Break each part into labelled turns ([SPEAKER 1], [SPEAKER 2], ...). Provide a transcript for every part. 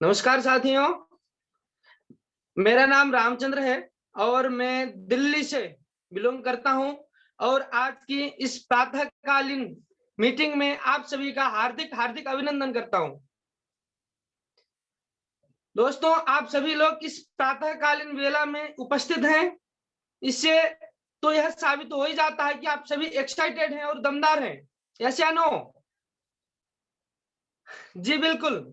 [SPEAKER 1] नमस्कार साथियों, मेरा नाम रामचंद्र है और मैं दिल्ली से बिलोंग करता हूं। और आज की इस प्रातःकालीन मीटिंग में आप सभी का हार्दिक हार्दिक अभिनंदन करता हूं। दोस्तों, आप सभी लोग इस प्रातःकालीन वेला में उपस्थित हैं, इससे तो यह साबित हो ही जाता है कि आप सभी एक्साइटेड हैं और दमदार हैं। यस या नो? जी बिल्कुल।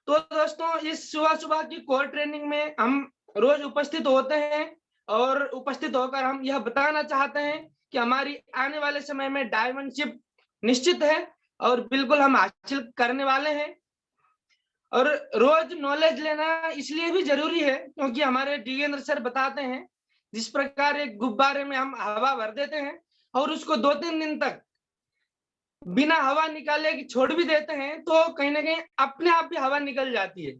[SPEAKER 1] तो दोस्तों, इस सुबह-सुबह की कोर ट्रेनिंग में हम रोज उपस्थित होते हैं और उपस्थित होकर हम यह बताना चाहते हैं कि हमारी आने वाले समय में डायमंडशिप निश्चित है और बिल्कुल हम हासिल करने वाले हैं। और रोज नॉलेज लेना इसलिए भी ज़रूरी है क्योंकि हमारे डीएनर सर बताते हैं, जिस प्रकार एक गुब्बारे में हम हवा भर देते हैं और उसको 2-3 दिन तक बिना हवा निकाले छोड़ भी देते हैं, तो कहीं न कहीं अपने आप ही हवा निकल जाती है।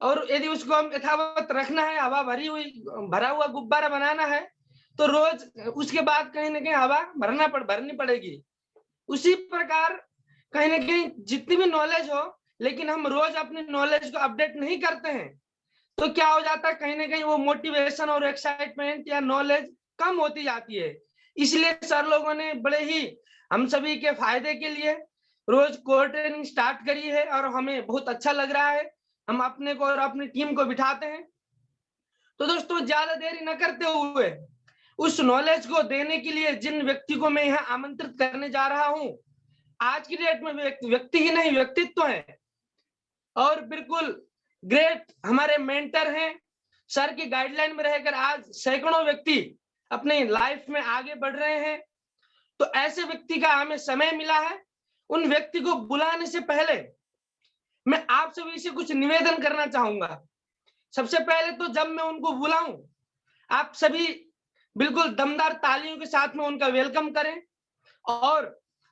[SPEAKER 1] और यदि उसको हम यथावत रखना है, हवा भरा हुआ गुब्बारा बनाना है, तो रोज उसके बाद कहीं न कहीं हवा भरनी पड़ेगी। उसी प्रकार कहीं न कहीं जितनी भी नॉलेज हो, लेकिन हम रोज अपनी नॉलेज को अपडेट नहीं करते हैं, तो क्या हो जाता है, कहीं न कहीं वो मोटिवेशन और एक्साइटमेंट या नॉलेज कम होती जाती है। इसलिए सर लोगों ने बड़े ही हम सभी के फायदे के लिए रोज कोर ट्रेनिंग स्टार्ट करी है और हमें बहुत अच्छा लग रहा है। हम अपने को और अपनी टीम को बिठाते हैं। तो दोस्तों, ज्यादा देरी न करते हुए उस नॉलेज को देने के लिए जिन व्यक्ति को मैं यहाँ आमंत्रित करने जा रहा हूँ, आज की डेट में व्यक्ति ही नहीं व्यक्तित्व है और बिल्कुल ग्रेट हमारे मेंटर हैं। सर की गाइडलाइन में रहकर आज सैकड़ों व्यक्ति अपनी लाइफ में आगे बढ़ रहे हैं। तो ऐसे व्यक्ति का हमें समय मिला है। उन व्यक्ति को बुलाने से पहले मैं आप सभी से कुछ निवेदन करना चाहूंगा। सबसे पहले तो जब मैं उनको बुलाऊं, आप सभी बिल्कुल दमदार तालियों के साथ में उनका वेलकम करें और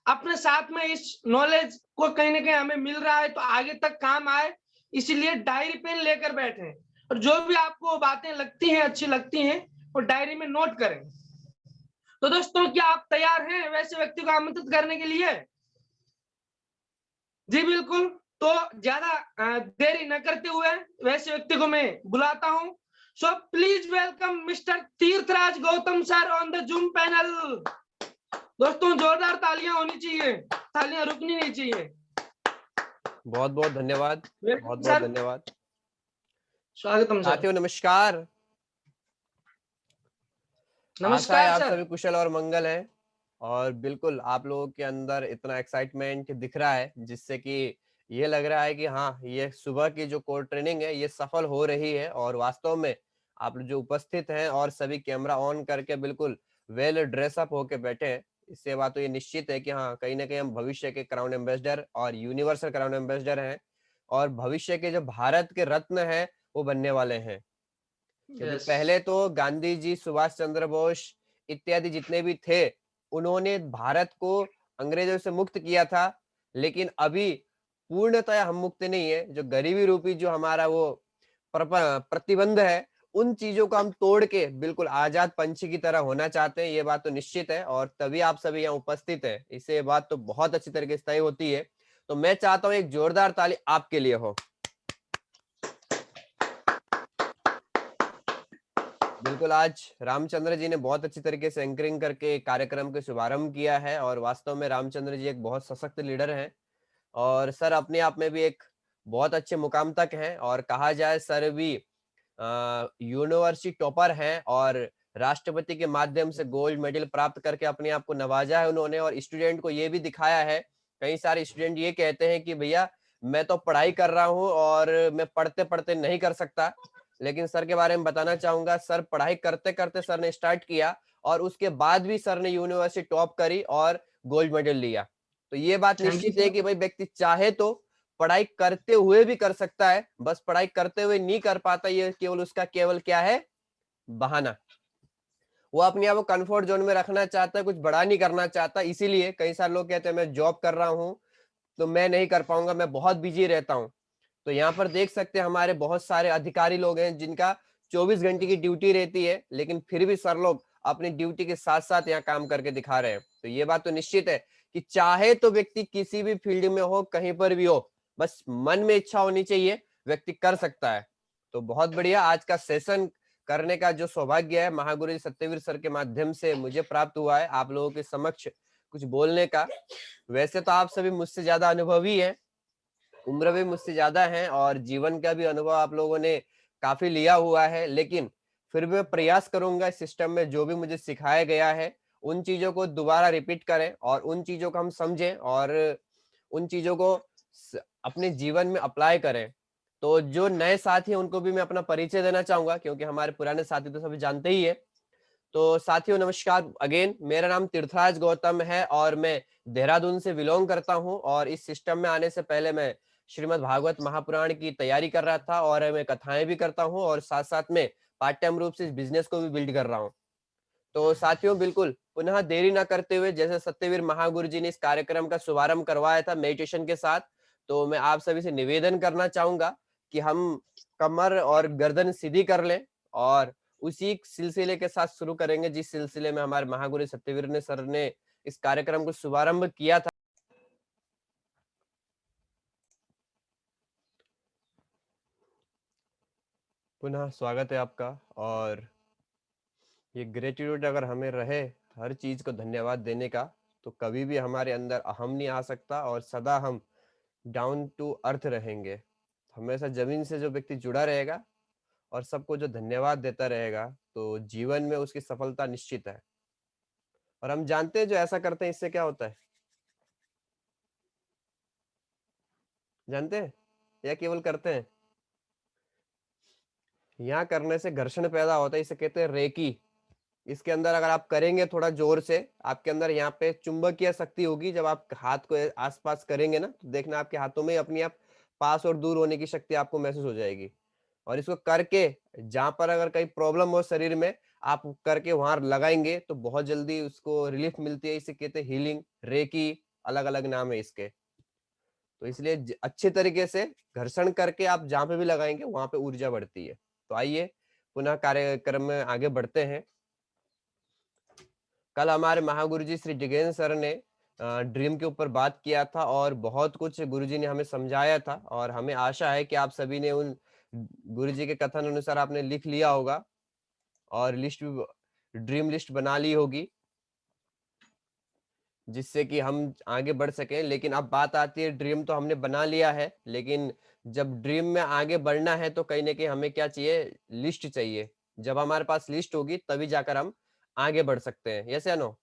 [SPEAKER 1] अपने साथ में इस नॉलेज को कहीं न कहीं हमें मिल रहा है तो आगे तक काम आए, इसीलिए डायरी पेन लेकर बैठें और जो भी आपको बातें लगती हैं, अच्छी लगती हैं, वो डायरी में नोट करें। तो दोस्तों, क्या आप तैयार हैं वैसे व्यक्ति को आमंत्रित करने के लिए? जी बिल्कुल। तो ज्यादा देरी न करते हुए वैसे व्यक्ति को मैं बुलाता हूँ। So please welcome mister Tirthraj Gautam sir on the Zoom panel. दोस्तों, जोरदार तालियां होनी चाहिए, तालियां रुकनी नहीं चाहिए।
[SPEAKER 2] बहुत बहुत धन्यवाद। बहुत
[SPEAKER 1] वेलकम
[SPEAKER 2] बहुत
[SPEAKER 1] सर।
[SPEAKER 2] धन्यवाद।
[SPEAKER 1] स्वागतम सर।
[SPEAKER 2] साथियों नमस्कार। आशा है
[SPEAKER 1] नमस्कार
[SPEAKER 2] आप
[SPEAKER 1] सर।
[SPEAKER 2] सभी कुशल और मंगल हैं और बिल्कुल आप लोगों के अंदर इतना एक्साइटमेंट दिख रहा है जिससे कि ये लग रहा है कि हाँ, ये सुबह की जो कोर ट्रेनिंग है ये सफल हो रही है। और वास्तव में आप जो उपस्थित हैं और सभी कैमरा ऑन करके बिल्कुल वेल ड्रेसअप होके बैठे हैं, इससे बात तो ये निश्चित है कि हाँ, कहीं ना कहीं हम भविष्य के क्राउन एम्बेसडर और यूनिवर्सल क्राउन एम्बेसडर हैं और भविष्य के जो भारत के रत्न हैं वो बनने वाले हैं। क्योंकि
[SPEAKER 1] यस।
[SPEAKER 2] पहले तो गांधी जी, सुभाष चंद्र बोस इत्यादि जितने भी थे, उन्होंने भारत को अंग्रेजों से मुक्त किया था, लेकिन अभी पूर्णतः हम मुक्त नहीं है। जो गरीबी रूपी जो हमारा वो प्रतिबंध है, उन चीजों को हम तोड़ के बिल्कुल आजाद पंछी की तरह होना चाहते हैं, ये बात तो निश्चित है और तभी आप सभी यहाँ उपस्थित है। इससे ये बात तो बहुत अच्छी तरीके से तय होती है। तो मैं चाहता हूँ एक जोरदार ताली आपके लिए हो। बिल्कुल, आज रामचंद्र जी ने बहुत अच्छी तरीके से एंकरिंग करके कार्यक्रम के शुभारंभ किया है और वास्तव में रामचंद्र जी एक बहुत सशक्त लीडर हैं और सर अपने आप में भी एक बहुत अच्छे मुकाम तक हैं और कहा जाए सर भी यूनिवर्सिटी टॉपर हैं और राष्ट्रपति के माध्यम से गोल्ड मेडल प्राप्त करके अपने आप को नवाजा है उन्होंने और स्टूडेंट को ये भी दिखाया है। कई सारे स्टूडेंट ये कहते हैं कि भैया मैं तो पढ़ाई कर रहा हूँ और मैं पढ़ते पढ़ते नहीं कर सकता, लेकिन सर के बारे में बताना चाहूंगा, सर पढ़ाई करते करते सर ने स्टार्ट किया और उसके बाद भी सर ने यूनिवर्सिटी टॉप करी और गोल्ड मेडल लिया। तो ये बात
[SPEAKER 1] थैंक यू
[SPEAKER 2] निश्चित है
[SPEAKER 1] सर।
[SPEAKER 2] कि भाई व्यक्ति चाहे तो पढ़ाई करते हुए भी कर सकता है, बस पढ़ाई करते हुए नहीं कर पाता, ये केवल उसका केवल क्या है, बहाना। वो अपने आप को कंफर्ट जोन में रखना चाहता है, कुछ बड़ा नहीं करना चाहता। इसीलिए कई सारे लोग कहते हैं मैं जॉब कर रहा हूँ तो मैं नहीं कर पाऊंगा, मैं बहुत बिजी रहता हूँ। तो यहाँ पर देख सकते हैं हमारे बहुत सारे अधिकारी लोग हैं जिनका 24 घंटे की ड्यूटी रहती है, लेकिन फिर भी सर लोग अपनी ड्यूटी के साथ साथ यहाँ काम करके दिखा रहे हैं। तो ये बात तो निश्चित है कि चाहे तो व्यक्ति किसी भी फील्ड में हो, कहीं पर भी हो, बस मन में इच्छा होनी चाहिए व्यक्ति कर सकता है। तो बहुत बढ़िया, आज का सेशन करने का जो सौभाग्य है महागुरु जी सत्यवीर सर के माध्यम से मुझे प्राप्त हुआ है आप लोगों के समक्ष कुछ बोलने का। वैसे तो आप सभी मुझसे ज्यादा अनुभवी हैं, उम्र भी मुझसे ज्यादा है और जीवन का भी अनुभव आप लोगों ने काफी लिया हुआ है, लेकिन फिर भी मैं प्रयास करूंगा इस सिस्टम में जो भी मुझे सिखाया गया है उन चीजों को दोबारा रिपीट करें और उन चीजों को हम समझें और उन चीजों को अपने जीवन में अप्लाई करें। तो जो नए साथी हैं उनको भी मैं अपना परिचय देना चाहूंगा, क्योंकि हमारे पुराने साथी तो सभी जानते ही है। तो साथियों नमस्कार अगेन, मेरा नाम तीर्थराज गौतम है और मैं देहरादून से बिलोंग करता हूं और इस सिस्टम में आने से पहले मैं श्रीमद् भागवत महापुराण की तैयारी कर रहा था और मैं कथाएं भी करता हूं और साथ साथ में पार्ट टाइम रूप से इस बिजनेस को भी बिल्ड कर रहा हूं। तो साथियों बिल्कुल पुनः देरी ना करते हुए, जैसे सत्यवीर महागुरु जी ने इस कार्यक्रम का शुभारंभ करवाया था मेडिटेशन के साथ, तो मैं आप सभी से निवेदन करना चाहूंगा कि हम कमर और गर्दन सीधी कर लें और उसी सिलसिले के साथ शुरू करेंगे जिस सिलसिले में हमारे महागुरु सत्यवीर ने सर ने इस कार्यक्रम को शुभारंभ किया था। पुनः स्वागत है आपका। और ये ग्रेटिट्यूड अगर हमें रहे हर चीज को धन्यवाद देने का, तो कभी भी हमारे अंदर अहम नहीं आ सकता और सदा हम डाउन टू अर्थ रहेंगे। हमेशा जमीन से जो व्यक्ति जुड़ा रहेगा और सबको जो धन्यवाद देता रहेगा, तो जीवन में उसकी सफलता निश्चित है। और हम जानते हैं जो ऐसा करते हैं इससे क्या होता है, जानते हैं या केवल करते हैं? यहाँ करने से घर्षण पैदा होता है, इसे कहते हैं रेकी। इसके अंदर अगर आप करेंगे थोड़ा जोर से, आपके अंदर यहाँ पे चुंबकीय शक्ति होगी। जब आप हाथ को आसपास करेंगे ना, तो देखना आपके हाथों में अपनी आप पास और दूर होने की शक्ति आपको महसूस हो जाएगी। और इसको करके जहां पर अगर कहीं प्रॉब्लम हो शरीर में, आप करके वहां लगाएंगे तो बहुत जल्दी उसको रिलीफ मिलती है। इसे कहते हैं हीलिंग, रेकी, अलग अलग नाम है इसके। तो इसलिए अच्छे तरीके से घर्षण करके आप जहां पे भी लगाएंगे वहां पे ऊर्जा बढ़ती है। तो आइए पुनः कार्यक्रम में आगे बढ़ते हैं। कल हमारे महागुरु जी श्री जिगेंद्र सर ने ड्रीम के ऊपर बात किया था और बहुत कुछ गुरुजी ने हमें समझाया था और हमें आशा है कि आप सभी ने उन गुरुजी के कथन अनुसार आपने लिख लिया होगा और लिस्ट भी, ड्रीम लिस्ट बना ली होगी, जिससे कि हम आगे बढ़ सकें। लेकिन अब बात आती है, ड्रीम तो हमने बना लिया है, लेकिन जब ड्रीम में आगे बढ़ना है तो कहीं ना कहीं हमें क्या चाहिए, लिस्ट चाहिए। जब हमारे पास लिस्ट होगी तभी जाकर हम आगे बढ़ सकते हैं। यस या नो?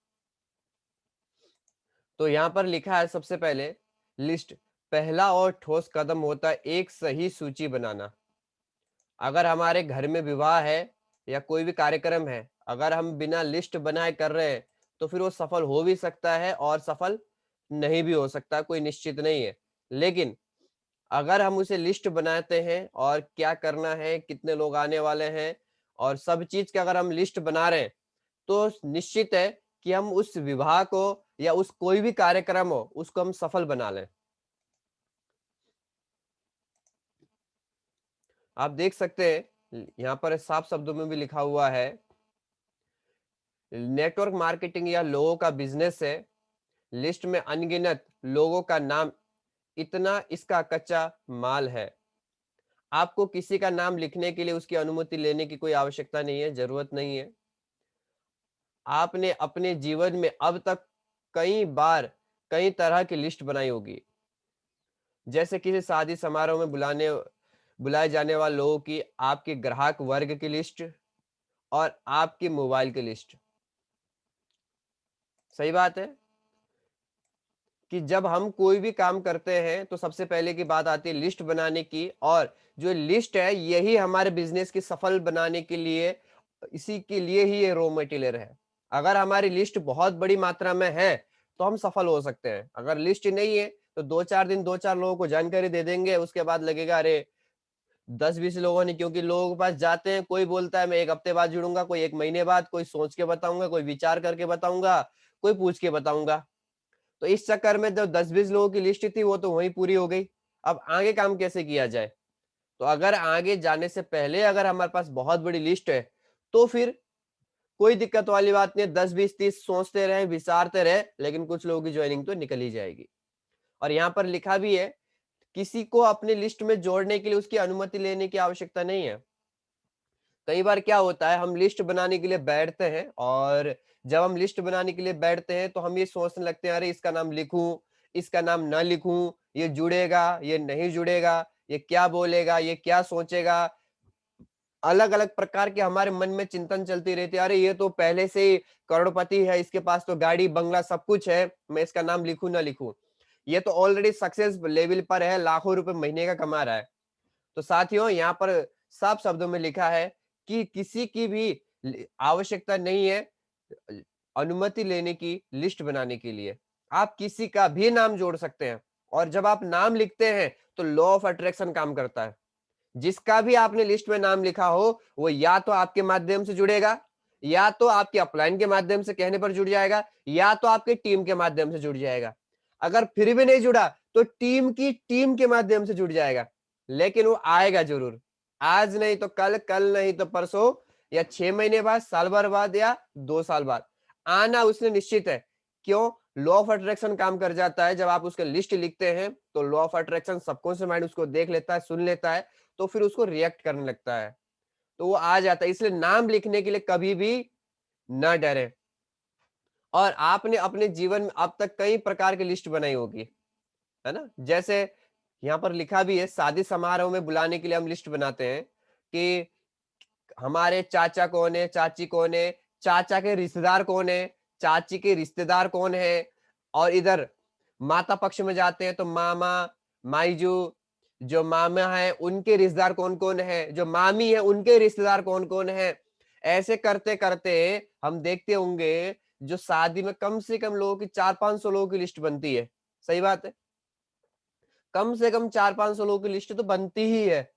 [SPEAKER 2] तो यहाँ पर लिखा है सबसे पहले, लिस्ट पहला और ठोस कदम होता है एक सही सूची बनाना। अगर हमारे घर में विवाह है या कोई भी कार्यक्रम है, अगर हम बिना लिस्ट बनाए कर रहे हैं तो फिर वो सफल हो भी सकता है और सफल नहीं भी हो सकता, कोई निश्चित नहीं है। लेकिन अगर हम उसे लिस्ट बनाते हैं और क्या करना है, कितने लोग आने वाले हैं और सब चीज का अगर हम लिस्ट बना रहे हैं, तो निश्चित है कि हम उस विवाह को या उस कोई भी कार्यक्रम हो उसको हम सफल बना लें। आप देख सकते हैं यहाँ पर साफ शब्दों में भी लिखा हुआ है, नेटवर्क मार्केटिंग या लोगों का बिजनेस है, लिस्ट में अनगिनत लोगों का नाम, इतना इसका कच्चा माल है। आपको किसी का नाम लिखने के लिए उसकी अनुमति लेने की कोई आवश्यकता नहीं है, जरूरत नहीं है। आपने अपने जीवन में अब तक कई बार कई तरह की लिस्ट बनाई होगी, जैसे किसी शादी समारोह में बुलाए जाने वाले लोगों की, आपके ग्राहक वर्ग की लिस्ट और आपकी मोबाइल की लिस्ट। सही बात है कि जब हम कोई भी काम करते हैं तो सबसे पहले की बात आती है लिस्ट बनाने की, और जो लिस्ट है यही हमारे बिजनेस की सफल बनाने के लिए, इसी के लिए ही ये रॉ मटेरियल है। अगर हमारी लिस्ट बहुत बड़ी मात्रा में है तो हम सफल हो सकते हैं। अगर लिस्ट नहीं है तो 2-4 दिन 2-4 लोगों को जानकारी दे देंगे, उसके बाद लगेगा अरे 10-20 लोगों ने, क्योंकि लोगों के पास जाते हैं, कोई बोलता है मैं 1 हफ्ते बाद जुड़ूंगा, कोई 1 महीने बाद, कोई सोच के बताऊंगा, कोई विचार करके बताऊंगा, कोई पूछ के बताऊंगा। तो इस चक्कर में जो 10-20 लोगों की लिस्ट थी वो तो वहीं पूरी हो गई। अब आगे काम कैसे किया जाए? तो अगर आगे जाने से पहले अगर हमारे पास बहुत बड़ी लिस्ट है तो फिर कोई दिक्कत वाली बात नहीं है, 10-20-30 सोचते रहे, विचारते रहे, लेकिन कुछ लोगों की ज्वाइनिंग तो निकल ही जाएगी। और यहाँ पर लिखा भी है किसी को अपने लिस्ट में जोड़ने के लिए उसकी अनुमति लेने की आवश्यकता नहीं है। कई बार क्या होता है, हम लिस्ट बनाने के लिए बैठते हैं और जब हम लिस्ट बनाने के लिए बैठते हैं तो हम ये सोचने लगते हैं, अरे इसका नाम लिखूं, इसका नाम ना लिखूं, ये जुड़ेगा, ये नहीं जुड़ेगा, ये क्या बोलेगा, ये क्या सोचेगा। अलग अलग प्रकार के हमारे मन में चिंतन चलती रहती है, अरे ये तो पहले से ही करोड़पति है, इसके पास तो गाड़ी बंगला सब कुछ है, मैं इसका नाम लिखूं ना लिखूं। ये तो ऑलरेडी सक्सेस लेवल पर है, लाखों रुपए महीने का कमा रहा है। तो साथियों, यहाँ पर साफ शब्दों में लिखा है कि किसी की भी आवश्यकता नहीं है अनुमति लेने की लिस्ट बनाने के लिए। आप किसी का भी नाम जोड़ सकते हैं और जब आप नाम लिखते हैं तो लॉ ऑफ अट्रैक्शन काम करता है। जिसका भी आपने लिस्ट में नाम लिखा हो, वो या तो आपके माध्यम से जुड़ेगा, या तो आपके अपलाइन के माध्यम से कहने पर जुड़ जाएगा, या तो आपके टीम के माध्यम से जुड़ जाएगा। अगर फिर भी नहीं जुड़ा तो टीम की टीम के माध्यम से जुड़ जाएगा, लेकिन वो आएगा जरूर। आज नहीं तो कल, कल नहीं तो परसों, या 6 महीने बाद, साल भर बाद, या 2 साल बाद आना उसने निश्चित है। क्यों? लॉ ऑफ अट्रैक्शन काम कर जाता है। जब आप उसके लिस्ट लिखते हैं तो law of attraction subconscious mind उसको देख लेता है, सुन लेता है, तो फिर उसको रिएक्ट करने लगता है, तो वो आ जाता है। इसलिए नाम लिखने के लिए कभी भी ना डरे। और आपने अपने जीवन में अब तक कई प्रकार की लिस्ट बनाई होगी, है ना? जैसे यहाँ पर लिखा भी है, शादी समारोह में बुलाने के लिए हम लिस्ट बनाते हैं कि हमारे चाचा कौन है, चाची कौन है, चाचा के रिश्तेदार कौन है, चाची के रिश्तेदार कौन है, और इधर माता पक्ष में जाते हैं तो मामा, माईजू, जो मामा है उनके रिश्तेदार कौन कौन है, जो मामी है उनके रिश्तेदार कौन कौन है। ऐसे करते करते हम देखते होंगे जो शादी में कम से कम लोगों की 400-500 लोगों की लिस्ट बनती है। सही बात है, कम से कम 400-500 लोगों की लिस्ट तो बनती ही है,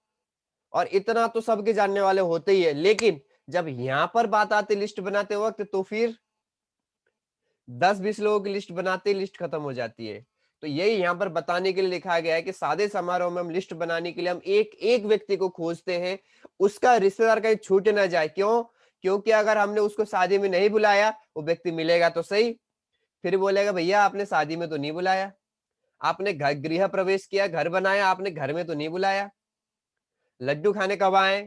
[SPEAKER 2] और इतना तो सबके जानने वाले होते ही है। लेकिन जब यहाँ पर बात आती लिस्ट बनाते वक्त, तो फिर 10-20 लोगों की लिस्ट बनाते ही लिस्ट खत्म हो जाती है। तो यही यहाँ पर बताने के लिए लिखा गया है कि सादे समारोह में हम लिस्ट बनाने के लिए हम एक एक व्यक्ति को खोजते हैं, उसका रिश्तेदार कहीं छूट ना जाए। क्यों? क्योंकि अगर हमने उसको शादी में नहीं बुलाया, वो व्यक्ति मिलेगा तो सही, फिर बोलेगा भैया आपने शादी में तो नहीं बुलाया, आपने घर गृह प्रवेश किया, घर बनाया, आपने घर में तो नहीं बुलाया, लड्डू खाने कब आए,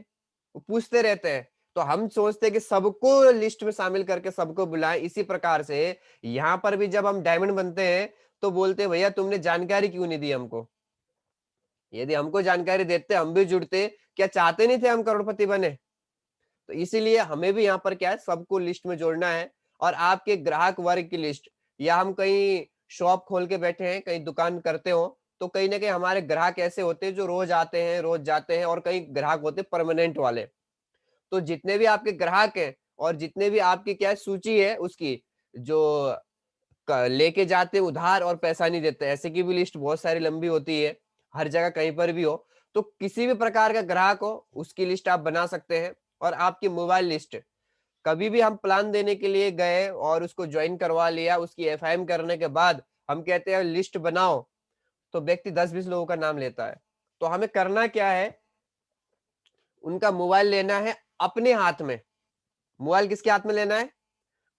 [SPEAKER 2] वो पूछते रहते हैं। तो हम सोचते हैं कि सबको लिस्ट में शामिल करके सबको बुलाएं। इसी प्रकार से यहाँ पर भी जब हम डायमंड बनते हैं तो बोलते हैं भैया तुमने जानकारी क्यों नहीं दी हमको। यदि हमको जानकारी देते हम भी जुड़ते, क्या चाहते नहीं थे हम करोड़पति बने? तो इसीलिए हमें भी यहाँ पर क्या है, सबको लिस्ट में जोड़ना है। और आपके ग्राहक वर्ग की लिस्ट, या हम कहीं शॉप खोल के बैठे हैं, कहीं दुकान करते हो, तो कहीं ना कहीं हमारे ग्राहक ऐसे होते हैं जो रोज आते हैं रोज जाते हैं, और कई ग्राहक होते हैं परमानेंट वाले। तो जितने भी आपके ग्राहक हैं और जितने भी आपकी क्या है, सूची है उसकी, जो लेके जाते उधार और पैसा नहीं देते, ऐसे की भी लिस्ट बहुत सारी लंबी होती है, हर जगह कहीं पर भी हो। तो किसी भी प्रकार का ग्राहक हो उसकी लिस्ट आप बना सकते हैं। और आपकी मोबाइल लिस्ट, कभी भी हम प्लान देने के लिए गए और उसको ज्वाइन करवा लिया, उसकी एफआईएम करने के बाद हम कहते हैं लिस्ट बनाओ, तो व्यक्ति 10-20 लोगों का नाम लेता है। तो हमें करना क्या है, उनका मोबाइल लेना है अपने हाथ में। मोबाइल किसके हाथ में लेना है?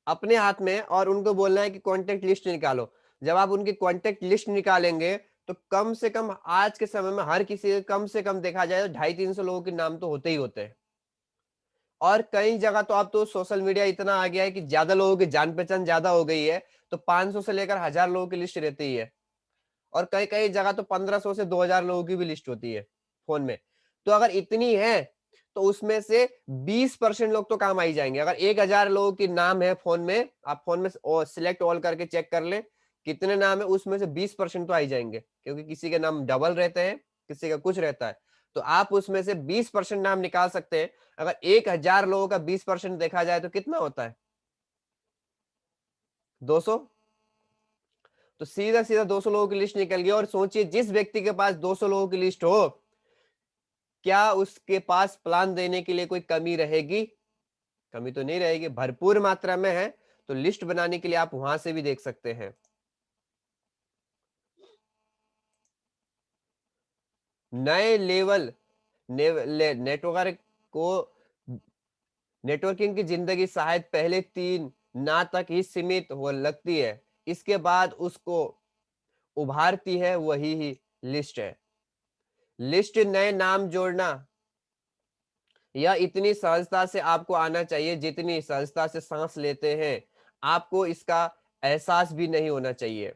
[SPEAKER 2] अपने हाथ में, और उनको बोलना है कि कॉन्टेक्ट लिस्ट निकालो। जब आप उनकी कॉन्टेक्ट लिस्ट निकालेंगे तो कम से कम आज के समय में हर किसी के कम से कम देखा जाए तो 250-300 लोगों के नाम तो होते ही होते हैं। और कई जगह तो अब तो सोशल मीडिया इतना आ गया है कि ज्यादा लोगों की जान पहचान ज्यादा हो गई है, तो 500 से लेकर 1000 लोगों की लिस्ट रहती है। और कई कई जगह तो 1500 से 2000 लोगों की भी लिस्ट होती है फोन में। तो अगर इतनी है तो उसमें से 20% लोग तो काम आ ही जाएंगे। अगर 1000 लोगों की नाम है फोन में, आप फोन में सिलेक्ट ऑल करके चेक कर ले कितने नाम है, उसमें से 20% तो आ ही जाएंगे, क्योंकि किसी के नाम डबल रहते हैं, किसी का कुछ रहता है। तो आप उसमें से 20% नाम निकाल सकते हैं। अगर 1000 लोगों का 20% देखा जाए तो कितना होता है? 200। तो सीधा सीधा 200 लोगों की लिस्ट निकल गई। और सोचिए, जिस व्यक्ति के पास 200 लोगों की लिस्ट हो, क्या उसके पास प्लान देने के लिए कोई कमी रहेगी? कमी तो नहीं रहेगी, भरपूर मात्रा में है। तो लिस्ट बनाने के लिए आप वहां से भी देख सकते हैं। नए लेवल नेटवर्क को, नेटवर्किंग की जिंदगी शायद पहले 3 ना तक ही सीमित हो लगती है, इसके बाद उसको उभारती है वही ही लिस्ट है। लिस्ट नए नाम जोड़ना यह इतनी सहजता से आपको आना चाहिए जितनी सहजता से सांस लेते हैं। आपको इसका एहसास भी नहीं होना चाहिए।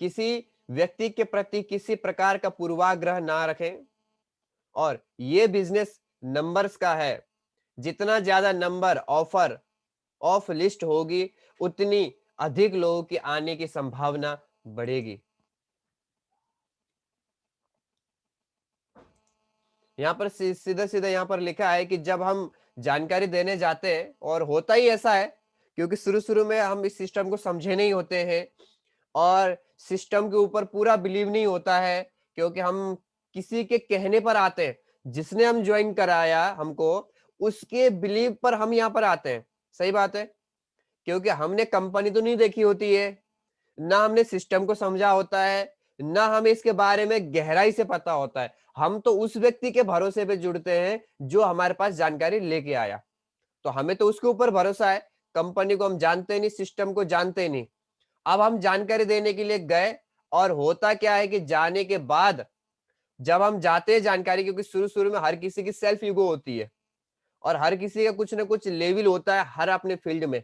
[SPEAKER 2] किसी व्यक्ति के प्रति किसी प्रकार का पूर्वाग्रह ना रखें। और ये बिजनेस नंबर्स का है। जितना ज्यादा नंबर ऑफर ऑफ लिस्ट होगी उतनी अधिक लोगों की आने की संभावना बढ़ेगी। यहाँ पर सीधा सीधा यहाँ पर लिखा है कि जब हम जानकारी देने जाते हैं, और होता ही ऐसा है क्योंकि शुरू शुरू में हम इस सिस्टम को समझे नहीं होते हैं और सिस्टम के ऊपर पूरा बिलीव नहीं होता है, क्योंकि हम किसी के कहने पर आते हैं। जिसने हम ज्वाइन कराया हमको, उसके बिलीव पर हम यहाँ पर आते हैं। सही बात है, क्योंकि हमने कंपनी तो नहीं देखी होती है, ना हमने सिस्टम को समझा होता है, ना हमें इसके बारे में गहराई से पता होता है। हम तो उस व्यक्ति के भरोसे पे जुड़ते हैं जो हमारे पास जानकारी लेके आया, तो हमें तो उसके ऊपर भरोसा है। कंपनी को हम जानते नहीं, सिस्टम को जानते नहीं। अब हम जानकारी देने के लिए गए, और होता क्या है कि जाने के बाद जब हम जाते हैं जानकारी, क्योंकि शुरू शुरू में हर किसी की सेल्फ ईगो होती है और हर किसी का कुछ ना कुछ लेवल होता है हर अपने फील्ड में,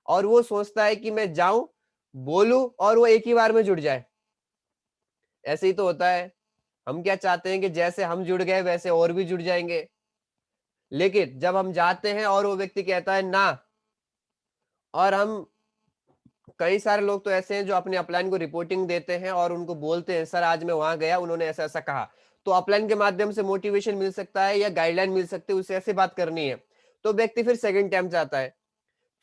[SPEAKER 2] और वो सोचता है कि मैं जाऊं, बोलूं और वो एक ही बार में जुड़ जाए। ऐसे ही तो होता है। हम क्या चाहते हैं कि जैसे हम जुड़ गए वैसे और भी जुड़ जाएंगे। लेकिन जब हम जाते हैं और वो व्यक्ति कहता है ना, और हम कई सारे लोग तो ऐसे हैं जो अपने अपलाइन को रिपोर्टिंग देते हैं और उनको बोलते हैं सर आज मैं वहां गया, उन्होंने ऐसा ऐसा कहा। तो अपलाइन के माध्यम से मोटिवेशन मिल सकता है या गाइडलाइन मिल सकती है, उससे ऐसे बात करनी है। तो व्यक्ति फिर सेकंड टाइम जाता है।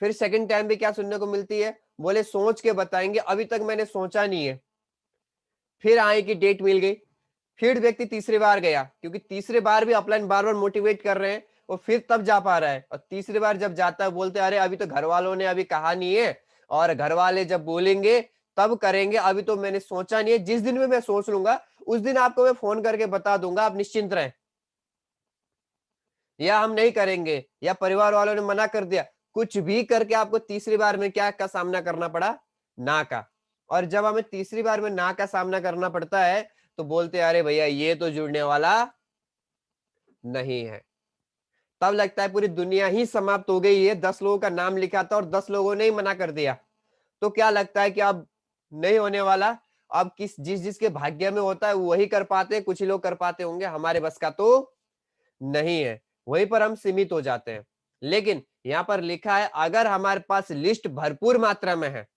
[SPEAKER 2] फिर सेकंड टाइम भी क्या सुनने को मिलती है, बोले सोच के बताएंगे, अभी तक मैंने सोचा नहीं है। फिर आए की डेट मिल गई, फिर व्यक्ति तीसरी बार गया, क्योंकि तीसरी बार भी अपलाइन बार बार मोटिवेट कर रहे हैं, और फिर तब जा पा रहा है। और तीसरी बार जब जाता है बोलते अरे अभी तो घर वालों ने अभी कहा नहीं है, और घर वाले जब बोलेंगे तब करेंगे, अभी तो मैंने सोचा नहीं है, जिस दिन में मैं सोच लूंगा उस दिन आपको मैं फोन करके बता दूंगा, आप निश्चिंत रहें। या हम नहीं करेंगे, या परिवार वालों ने मना कर दिया, कुछ भी करके आपको तीसरी बार में क्या का सामना करना पड़ा, ना का। और जब हमें तीसरी बार में ना का सामना करना पड़ता है तो बोलते अरे भैया ये तो जुड़ने वाला नहीं है। तब लगता है पूरी दुनिया ही समाप्त हो गई है। 10 लोगों का नाम लिखा था और 10 लोगों ने ही मना कर दिया, तो क्या लगता है कि अब नहीं होने वाला। अब जिसके भाग्य में होता है वही कर पाते हैं, कुछ ही लोग कर पाते होंगे, हमारे बस का तो नहीं है। वहीं पर हम सीमित हो जाते हैं। लेकिन यहाँ पर लिखा है अगर हमारे पास लिस्ट भरपूर मात्रा में है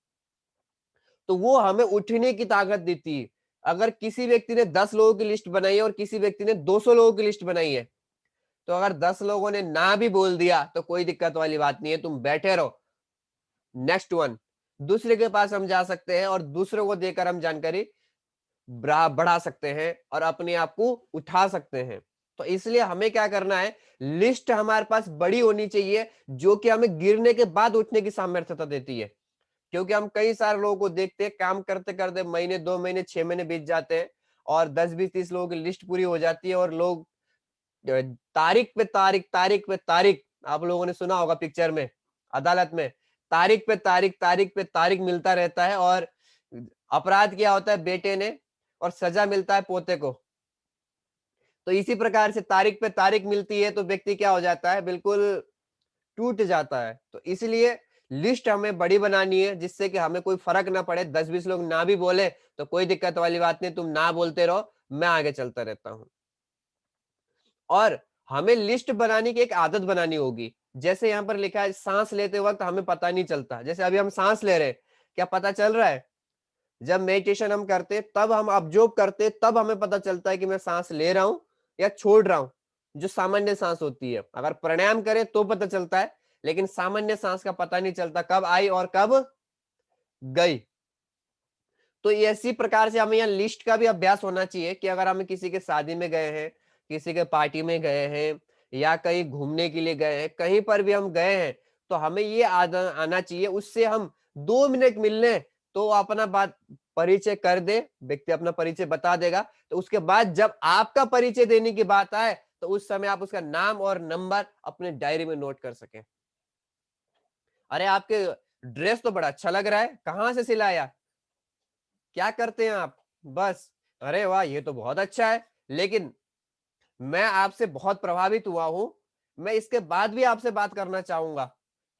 [SPEAKER 2] तो वो हमें उठने की ताकत देती है। अगर किसी व्यक्ति ने 10 लोगों की लिस्ट बनाई है और किसी व्यक्ति ने 200 लोगों की लिस्ट बनाई है, तो अगर 10 लोगों ने ना भी बोल दिया तो कोई दिक्कत वाली बात नहीं है, तुम बैठे रहो। नेक्स्ट वन, दूसरे के पास हम जा सकते हैं और दूसरों को देकर हम जानकारी बढ़ा सकते हैं और अपने आप को उठा सकते हैं। तो इसलिए हमें क्या करना है, लिस्ट हमारे पास बड़ी होनी चाहिए जो कि हमें गिरने के बाद उठने की सामर्थ्यता देती है। क्योंकि हम कई सारे लोगों को देखते हैं काम करते करते महीने 2 महीने 6 महीने बीत जाते हैं और 10 20 30 लोगों की लिस्ट पूरी हो जाती है, और लोग तारीख पे तारीख तारीख पे तारीख, आप लोगों ने सुना होगा पिक्चर में, अदालत में तारीख पे तारीख तारीख पे तारीख मिलता रहता है, और अपराध क्या होता है बेटे ने, और सजा मिलता है पोते को। तो इसी प्रकार से तारीख पे तारीख मिलती है तो व्यक्ति क्या हो जाता है, बिल्कुल टूट जाता है। तो इसलिए लिस्ट हमें बड़ी बनानी है जिससे कि हमें कोई फर्क ना पड़े। 10 20 लोग ना भी बोले तो कोई दिक्कत वाली बात नहीं, तुम ना बोलते रहो, मैं आगे चलता रहता हूँ। और हमें लिस्ट बनाने की एक आदत बनानी होगी। जैसे यहाँ पर लिखा है सांस लेते वक्त हमें पता नहीं चलता, जैसे अभी हम सांस ले रहे हैं, क्या पता चल रहा है? जब मेडिटेशन हम करते तब हम ऑब्जर्व करते तब हमें पता चलता है कि मैं सांस ले रहा हूं या छोड़ रहा हूं, जो सामान्य सांस होती है। अगर प्राणायाम करें तो पता चलता है, लेकिन सामान्य सांस का पता नहीं चलता कब आई और कब गई। तो इसी प्रकार से हमें यहाँ लिस्ट का भी अभ्यास होना चाहिए कि अगर हम किसी के शादी में गए हैं, किसी के पार्टी में गए हैं, या कहीं घूमने के लिए गए हैं, कहीं पर भी हम गए हैं, तो हमें ये आना चाहिए। उससे हम 2 मिनट मिलने तो अपना बात परिचय कर दे, व्यक्ति अपना परिचय बता देगा, तो उसके बाद जब आपका परिचय देने की बात आए तो उस समय आप उसका नाम और नंबर अपने डायरी में नोट कर सकें। अरे आपके ड्रेस तो बड़ा अच्छा लग रहा है, कहाँ से सिलाया, क्या करते हैं आप? बस अरे वाह! ये तो बहुत अच्छा है। लेकिन मैं आपसे बहुत प्रभावित हुआ हूँ। मैं इसके बाद भी आपसे बात करना चाहूँगा,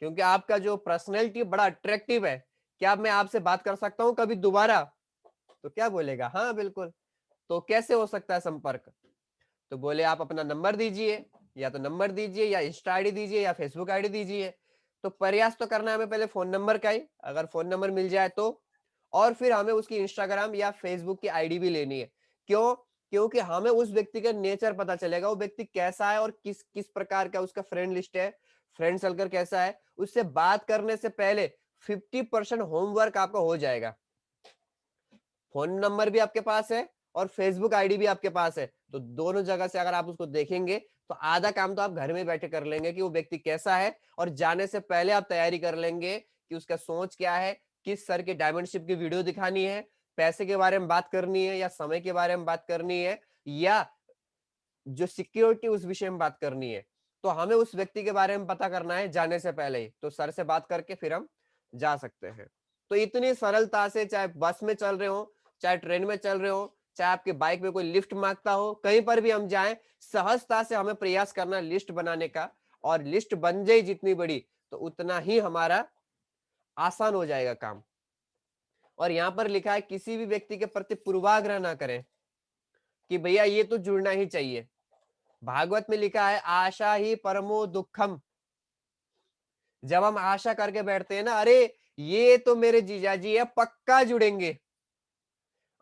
[SPEAKER 2] क्योंकि आपका जो पर्सनैलिटी बड़ा अट्रैक्टिव है। क्या मैं आपसे बात कर सकता हूँ कभी दोबारा? तो क्या बोलेगा? हाँ, बिल्कुल। तो कैसे हो सकता है संपर्क? तो बोले आप अपना नंबर दीजिए, या तो नंबर दीजिए या इंस्टा आईडी दीजिए या फेसबुक आईडी दीजिए। तो प्रयास तो करना है हमें पहले फ़ोन नंबर का ही, अगर फ़ोन नंबर मिल जाए तो। और फिर हमें उसकी इंस्टाग्राम या फेसबुक की आईडी भी लेनी है। क्यों? क्योंकि हमें उस व्यक्ति का नेचर पता चलेगा, वो व्यक्ति कैसा है और किस किस प्रकार का उसका फ्रेंड लिस्ट है, फ्रेंड सर्कल कैसा है। उससे बात करने से पहले 50% होमवर्क आपका हो जाएगा। फ़ोन नंबर भी आपके पास है और फेसबुक आईडी भी आपके पास है। तो दोनों जगह से अगर आप उसको देखेंगे, तो आधा काम तो आप घर में बैठे कर लेंगे कि वो व्यक्ति कैसा है, और जाने से पहले आप तैयारी कर लेंगे कि उसका सोच क्या है, किस सर की डायमंडशिप की वीडियो दिखानी है, पैसे के बारे में बात करनी है या समय के बारे में बात करनी है, या जो सिक्योरिटी उस विषय में बात करनी है। तो हमें उस व्यक्ति के बारे में पता करना है जाने से पहले ही। तो सर से बात करके फिर हम जा सकते हैं। तो इतनी सरलता से, चाहे बस में चल रहे हो, चाहे ट्रेन में चल रहे हो, चाहे आपके बाइक में कोई लिफ्ट मांगता हो, कहीं पर भी हम जाएं, सहजता से हमें प्रयास करना लिस्ट बनाने का। और लिस्ट बन जाए जितनी बड़ी, तो उतना ही हमारा आसान हो जाएगा काम। और यहाँ पर लिखा है किसी भी व्यक्ति के प्रति पूर्वाग्रह ना करें कि भैया ये तो जुड़ना ही चाहिए। भागवत में लिखा है आशा ही परमो दुखम। जब हम आशा करके बैठते हैं ना, अरे ये तो मेरे जीजा जी है, पक्का जुड़ेंगे,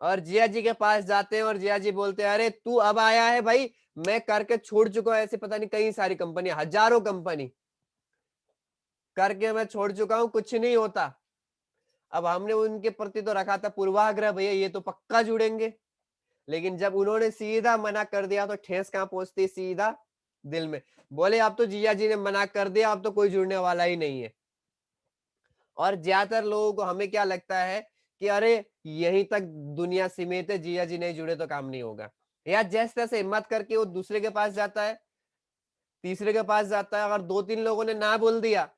[SPEAKER 2] और जिया जी के पास जाते हैं और जिया जी बोलते हैं अरे तू अब आया है भाई, मैं करके छोड़ चुका हूं, ऐसे पता नहीं कई सारी कंपनी, हजारों कंपनी करके मैं छोड़ चुका हूं, कुछ नहीं होता। अब हमने उनके प्रति तो रखा था पूर्वाग्रह, भैया ये तो पक्का जुड़ेंगे। लेकिन जब उन्होंने सीधा मना कर दिया तो ठेस कहां पहुंचती, सीधा दिल में। बोले अब तो जिया जी ने मना कर दिया, अब तो कोई जुड़ने वाला ही नहीं है। और ज्यादातर लोगों को हमें क्या लगता है कि अरे यहीं तक दुनिया सीमित है, जिया जी नहीं जुड़े तो काम नहीं होगा। या जैसे तैसे हिम्मत करके वो दूसरे के पास जाता है, तीसरे के पास जाता है। अगर 2-3 लोगों ने ना बोल दिया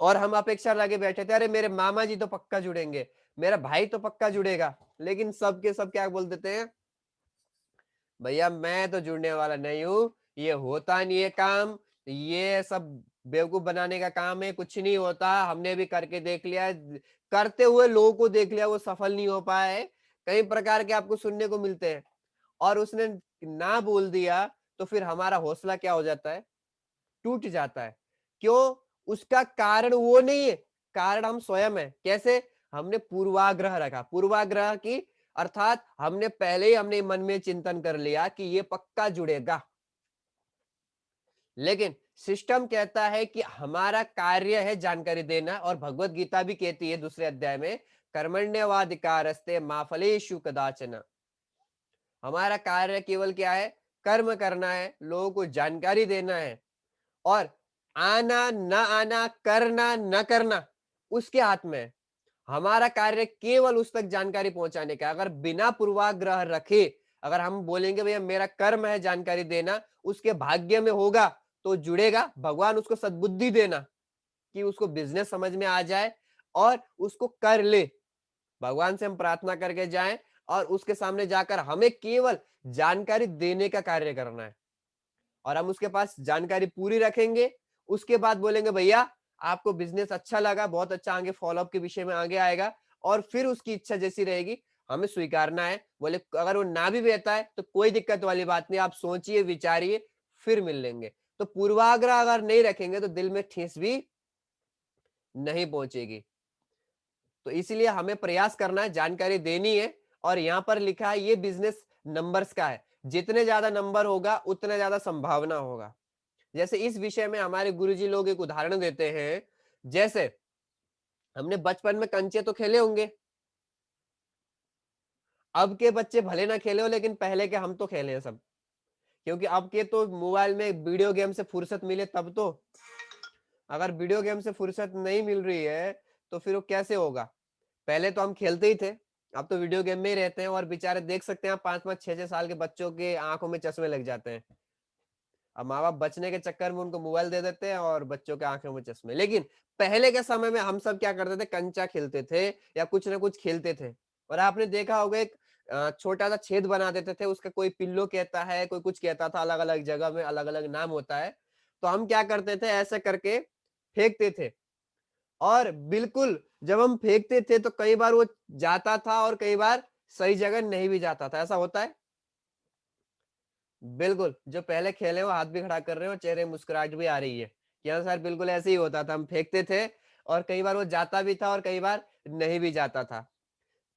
[SPEAKER 2] और हम अपेक्षा लगे बैठे थे, अरे मेरे मामा जी तो पक्का जुड़ेंगे, मेरा भाई तो पक्का जुड़ेगा, लेकिन सब के सब क्या बोल देते हैं, भैया मैं तो जुड़ने वाला नहीं हूँ, ये होता नहीं है काम, ये सब बेवकूफ बनाने का काम है, कुछ नहीं होता, हमने भी करके देख लिया है, करते हुए लोगों को देख लिया, वो सफल नहीं हो पाया है। कई प्रकार के आपको सुनने को मिलते हैं। और उसने ना बोल दिया तो फिर हमारा हौसला क्या हो जाता है, टूट जाता है। क्यों? उसका कारण वो नहीं है, कारण हम स्वयं है। कैसे? हमने पूर्वाग्रह रखा, पूर्वाग्रह की अर्थात हमने पहले ही हमने मन में चिंतन कर लिया कि ये पक्का जुड़ेगा। लेकिन सिस्टम कहता है कि हमारा कार्य है जानकारी देना, और भगवत गीता भी कहती है दूसरे अध्याय में, कर्मण्यवाधिकारस्ते मा फलेषु कदाचन। हमारा कार्य केवल क्या है, कर्म करना है, लोगों को जानकारी देना है। और आना न आना, करना न करना उसके हाथ में है। हमारा कार्य केवल उस तक जानकारी पहुंचाने का। अगर बिना पूर्वाग्रह रखे अगर हम बोलेंगे भैया मेरा कर्म है जानकारी देना, उसके भाग्य में होगा तो जुड़ेगा, भगवान उसको सद्बुद्धि देना कि उसको बिजनेस समझ में आ जाए और उसको कर ले। भगवान से हम प्रार्थना करके जाएं और उसके सामने जाकर हमें केवल जानकारी देने का कार्य करना है, और हम उसके पास जानकारी पूरी रखेंगे। उसके बाद बोलेंगे भैया आपको बिजनेस अच्छा लगा, बहुत अच्छा, आगे फॉलोअप के विषय में आगे आएगा, और फिर उसकी इच्छा जैसी रहेगी हमें स्वीकारना है। बोले अगर वो ना भी बेहता है तो कोई दिक्कत वाली बात नहीं, आप सोचिए विचारिए फिर मिल लेंगे। तो पूर्वाग्रह अगर नहीं रखेंगे तो दिल में ठेस भी नहीं पहुंचेगी। तो इसीलिए हमें प्रयास करना है, जानकारी देनी है। और यहाँ पर लिखा है ये बिजनेस नंबर्स का है, जितने ज्यादा नंबर होगा उतना ज्यादा संभावना होगा। जैसे इस विषय में हमारे गुरुजी लोग एक उदाहरण देते हैं। जैसे हमने बचपन में कंचे तो खेले होंगे, अब के बच्चे भले ना खेले हो लेकिन पहले के हम तो खेले हैं सब, क्योंकि अब के तो मोबाइल में वीडियो गेम से फुर्सत मिले तब तो। अगर वीडियो गेम से फुर्सत नहीं मिल रही है तो फिर वो कैसे होगा। पहले तो हम खेलते ही थे, अब तो वीडियो गेम में ही रहते हैं, और बेचारे देख सकते हैं 5-5 6-6 साल के बच्चों के आंखों में चश्मे लग जाते हैं। अब माँ बाप बचने के चक्कर में उनको मोबाइल दे देते हैं और बच्चों के आंखों में चश्मे। लेकिन पहले के समय में हम सब क्या करते थे, कंचा खेलते थे या कुछ ना कुछ खेलते थे। और आपने देखा होगा एक छोटा सा छेद बना देते थे, उसका कोई पिल्लो कहता है, कोई कुछ कहता था, अलग अलग जगह में अलग अलग नाम होता है। तो हम क्या करते थे, ऐसे करके फेंकते थे, और बिल्कुल जब हम फेंकते थे तो कई बार वो जाता था और कई बार सही जगह नहीं भी जाता था। ऐसा होता है? बिल्कुल, जो पहले खेले वो हाथ भी खड़ा कर रहे हो, चेहरे में मुस्कुराहट भी आ रही है। कि हाँ सर, बिल्कुल ऐसे ही होता था, हम फेंकते थे और कई बार वो जाता भी था और कई बार नहीं भी जाता था।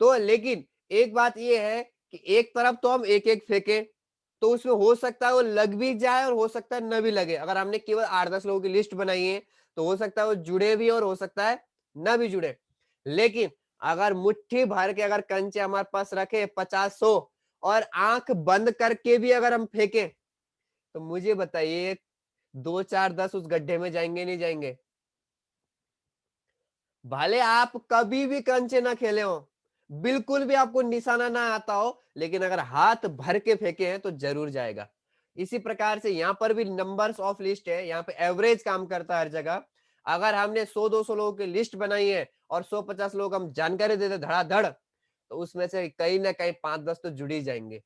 [SPEAKER 2] तो लेकिन एक बात ये है कि एक तरफ तो हम एक-एक फेंके, तो उसमें हो सकता है वो लग भी जाए और हो सकता है न भी लगे। अगर हमने केवल 8-10 लोगों की लिस्ट बनाई है, तो हो सकता है वो जुड़े भी और हो सकता है न भी जुड़े। लेकिन अगर मुट्ठी भर के अगर कंचे हमारे पास रखे 50-100 और आँख बंद करके भी अगर हम फेंकें, तो मुझे बताइए 2, 4, 10 उस गड्ढे में जाएँगे, नहीं जाएँगे? भले आप कभी भी कंचे ना खेले हो, बिल्कुल भी आपको निशाना ना आता हो, लेकिन अगर हाथ भर के फेंके हैं तो जरूर जाएगा। इसी प्रकार से यहाँ पर भी नंबर्स ऑफ लिस्ट है, यहाँ पे एवरेज काम करता है हर जगह। अगर हमने 100-200 लोगों की लिस्ट बनाई है और 150 लोग हम जानकारी देते धड़ाधड़, तो उसमें से कहीं ना कहीं 5-10 तो जुड़ ही जाएंगे।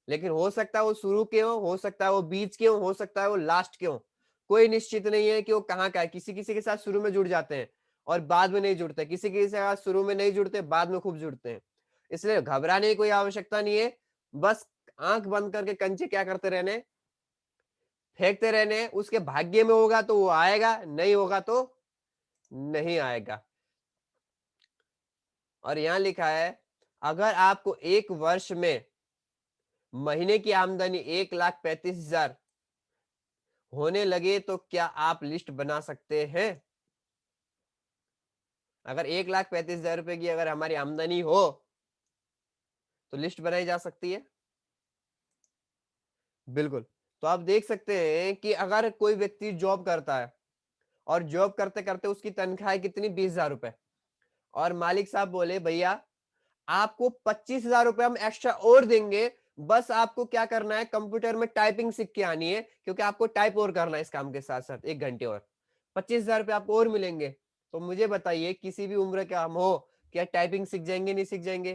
[SPEAKER 2] लेकिन हो सकता है वो शुरू के हो सकता है वो बीच के हो सकता है वो लास्ट के हो। कोई निश्चित नहीं है कि वो कहाँ का है। किसी किसी के साथ शुरू में जुड़ जाते हैं और बाद में नहीं जुड़ते, किसी किसी के साथ शुरू में नहीं जुड़ते, बाद में खूब जुड़ते हैं। इसलिए घबराने की कोई आवश्यकता नहीं है। बस आंख बंद करके कंचे क्या करते रहने, फेंकते रहने। उसके भाग्य में होगा तो वो आएगा, नहीं होगा तो नहीं आएगा। और यहाँ लिखा है, अगर आपको एक वर्ष में महीने की आमदनी 1,35,000 होने लगे तो क्या आप लिस्ट बना सकते हैं? अगर 1,35,000 रुपए की अगर हमारी आमदनी हो तो लिस्ट बनाई जा सकती है। बिल्कुल। तो आप देख सकते हैं कि अगर कोई व्यक्ति जॉब करता है और जॉब करते करते उसकी तनख्वाह है कितनी, 20,000 रुपए, और मालिक साहब बोले भैया आपको 25,000 रुपए हम एक्स्ट्रा और देंगे, बस आपको क्या करना है, कंप्यूटर में टाइपिंग सीख के आनी है, क्योंकि आपको टाइप और करना है इस काम के साथ साथ 1 घंटे और 25,000 रुपए आपको और मिलेंगे। तो मुझे बताइए किसी भी उम्र के हम हो, क्या टाइपिंग सीख जाएंगे, नहीं सीख जाएंगे?